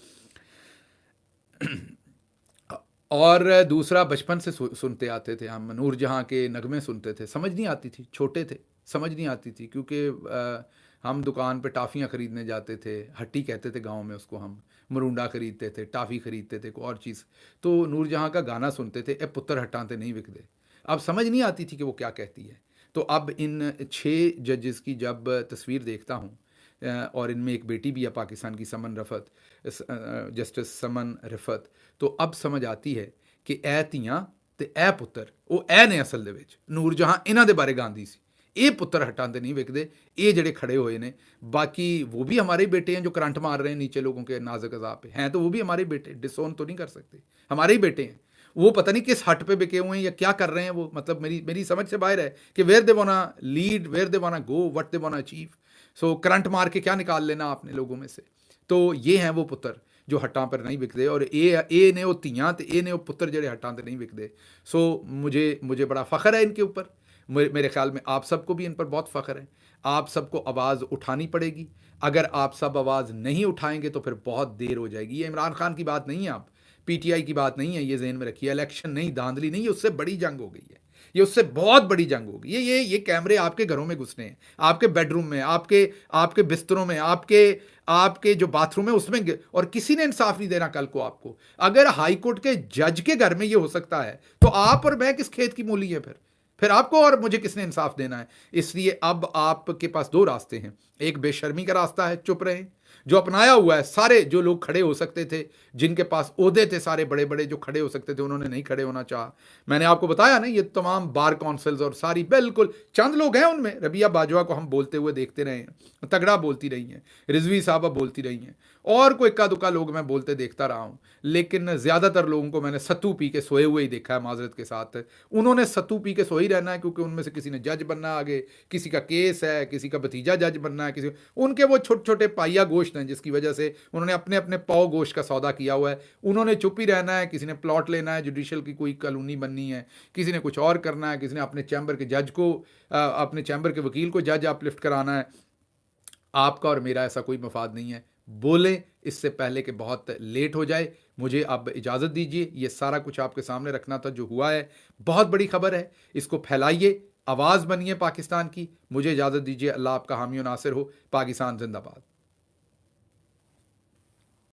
और दूसरा, बचपन से सुनते आते थे हम, नूरजहां के नगमे सुनते थे, समझ नहीं आती थी, छोटे थे, समझ नहीं आती थी, क्योंकि हम दुकान पे टाफ़ियाँ ख़रीदने जाते थे, हट्टी कहते थे गांव में उसको, हम मरूंडा ख़रीदते थे, टाफ़ी ख़रीदते थे, कोई और चीज़। तो नूरजहां का गाना सुनते थे, ए पुत्र हटाते नहीं विकदे। अब समझ नहीं आती थी कि वो क्या कहती है। तो अब इन 6 जजेस की जब तस्वीर देखता हूँ, और इनमें एक बेटी भी है पाकिस्तान की, समन रफ़त, जस्टिस समन रफ़त, तो अब समझ आती है कि ए ਧੀਆਂ ਤੇ ए पुत्र, ਉਹ ए ने असल ਦੇ ਵਿੱਚ ਨੂਰਜਹਾਂ ਇਹਨਾਂ ਦੇ ਬਾਰੇ ਗਾਉਂਦੀ ਸੀ। ये पुत्र हटाते नहीं विकते, ये जड़े खड़े हुए ने। बाकी वो भी हमारे बेटे हैं जो करंट मार रहे हैं नीचे लोगों के नाजुक अज़ाब पे हैं, तो वो भी हमारे बेटे, डिसोन तो नहीं कर सकते, हमारे ही बेटे हैं। वो पता नहीं किस हट पे बिके हुए हैं या क्या कर रहे हैं वो, मतलब मेरी समझ से बाहर है कि वेयर दे वाना लीड, वेयर दे वाना गो, व्हाट दे वाना अचीव। सो करंट मार के क्या निकाल लेना आपने लोगों में से। तो ये हैं वो पुत्र जो हट्टां पर नहीं विकते, और ये ने वो ਧੀਆਂ ਤੇ ये ने वो पुत्र ਜਿਹੜੇ हट्टां ते नहीं विकते। सो मुझे बड़ा फ़ख्र है इनके ऊपर, मेरे ख्याल में आप सबको भी इन पर बहुत फ़ख्र है। आप सबको आवाज़ उठानी पड़ेगी। अगर आप सब आवाज़ नहीं उठाएंगे तो फिर बहुत देर हो जाएगी। ये इमरान खान की बात नहीं है, आप पीटीआई की बात नहीं है, ये जहन में रखिए। इलेक्शन नहीं, धांधली नहीं, उससे बड़ी जंग हो गई है। ये उससे बहुत बड़ी जंग होगी। ये कैमरे आपके घरों में घुसने हैं, आपके बेडरूम में, आपके आपके बिस्तरों में, आपके आपके जो बाथरूम है उसमें, और किसी ने इंसाफ नहीं देना कल को आपको। अगर हाई कोर्ट के जज के घर में ये हो सकता है तो आप और मैं किस खेत की मूली है फिर आपको और मुझे किसने इंसाफ देना है। इसलिए अब आपके पास दो रास्ते हैं। एक बेशर्मी का रास्ता है, चुप रहें, जो अपनाया हुआ है। सारे जो लोग खड़े हो सकते थे, जिनके पास ओहदे थे, सारे बड़े बड़े जो खड़े हो सकते थे, उन्होंने नहीं खड़े होना चाहा। मैंने आपको बताया ना, ये तमाम बार काउंसिल्स और सारी, बिल्कुल चंद लोग हैं उनमें। रबिया बाजवा को हम बोलते हुए देखते रहे हैं, तगड़ा बोलती रही हैं, रिजवी साहबा बोलती रही हैं, और कोई इक्का दुक्का लोग मैं बोलते देखता रहा हूं। लेकिन ज्यादातर लोगों को मैंने सत्तू पी के सोए हुए ही देखा है, माजरत के साथ। उन्होंने सत्तू पी के सोई रहना है, क्योंकि उनमें से किसी ने जज बनना है आगे, किसी का केस है, किसी का भतीजा जज बनना है, किसी उनके वो छोटे छोटे पाइया गोश्त हैं जिसकी वजह से उन्होंने अपने अपने पाव गोश्त का सौदा किया हुआ है। उन्होंने चुप ही रहना है। किसी ने प्लॉट लेना है, जुडिशल की कोई कॉलोनी बननी है, किसी ने कुछ और करना है, किसी ने अपने चैम्बर के जज को, अपने चैम्बर के वकील को जज अपलिफ्ट कराना है। आपका और मेरा ऐसा कोई मफाद नहीं है। बोलें इससे पहले कि बहुत लेट हो जाए। मुझे अब इजाज़त दीजिए। ये सारा कुछ आपके सामने रखना था जो हुआ है। बहुत बड़ी खबर है, इसको फैलाइए, आवाज़ बनिए पाकिस्तान की। मुझे इजाज़त दीजिए। अल्लाह आपका हामी और नासिर हो। पाकिस्तान जिंदाबाद।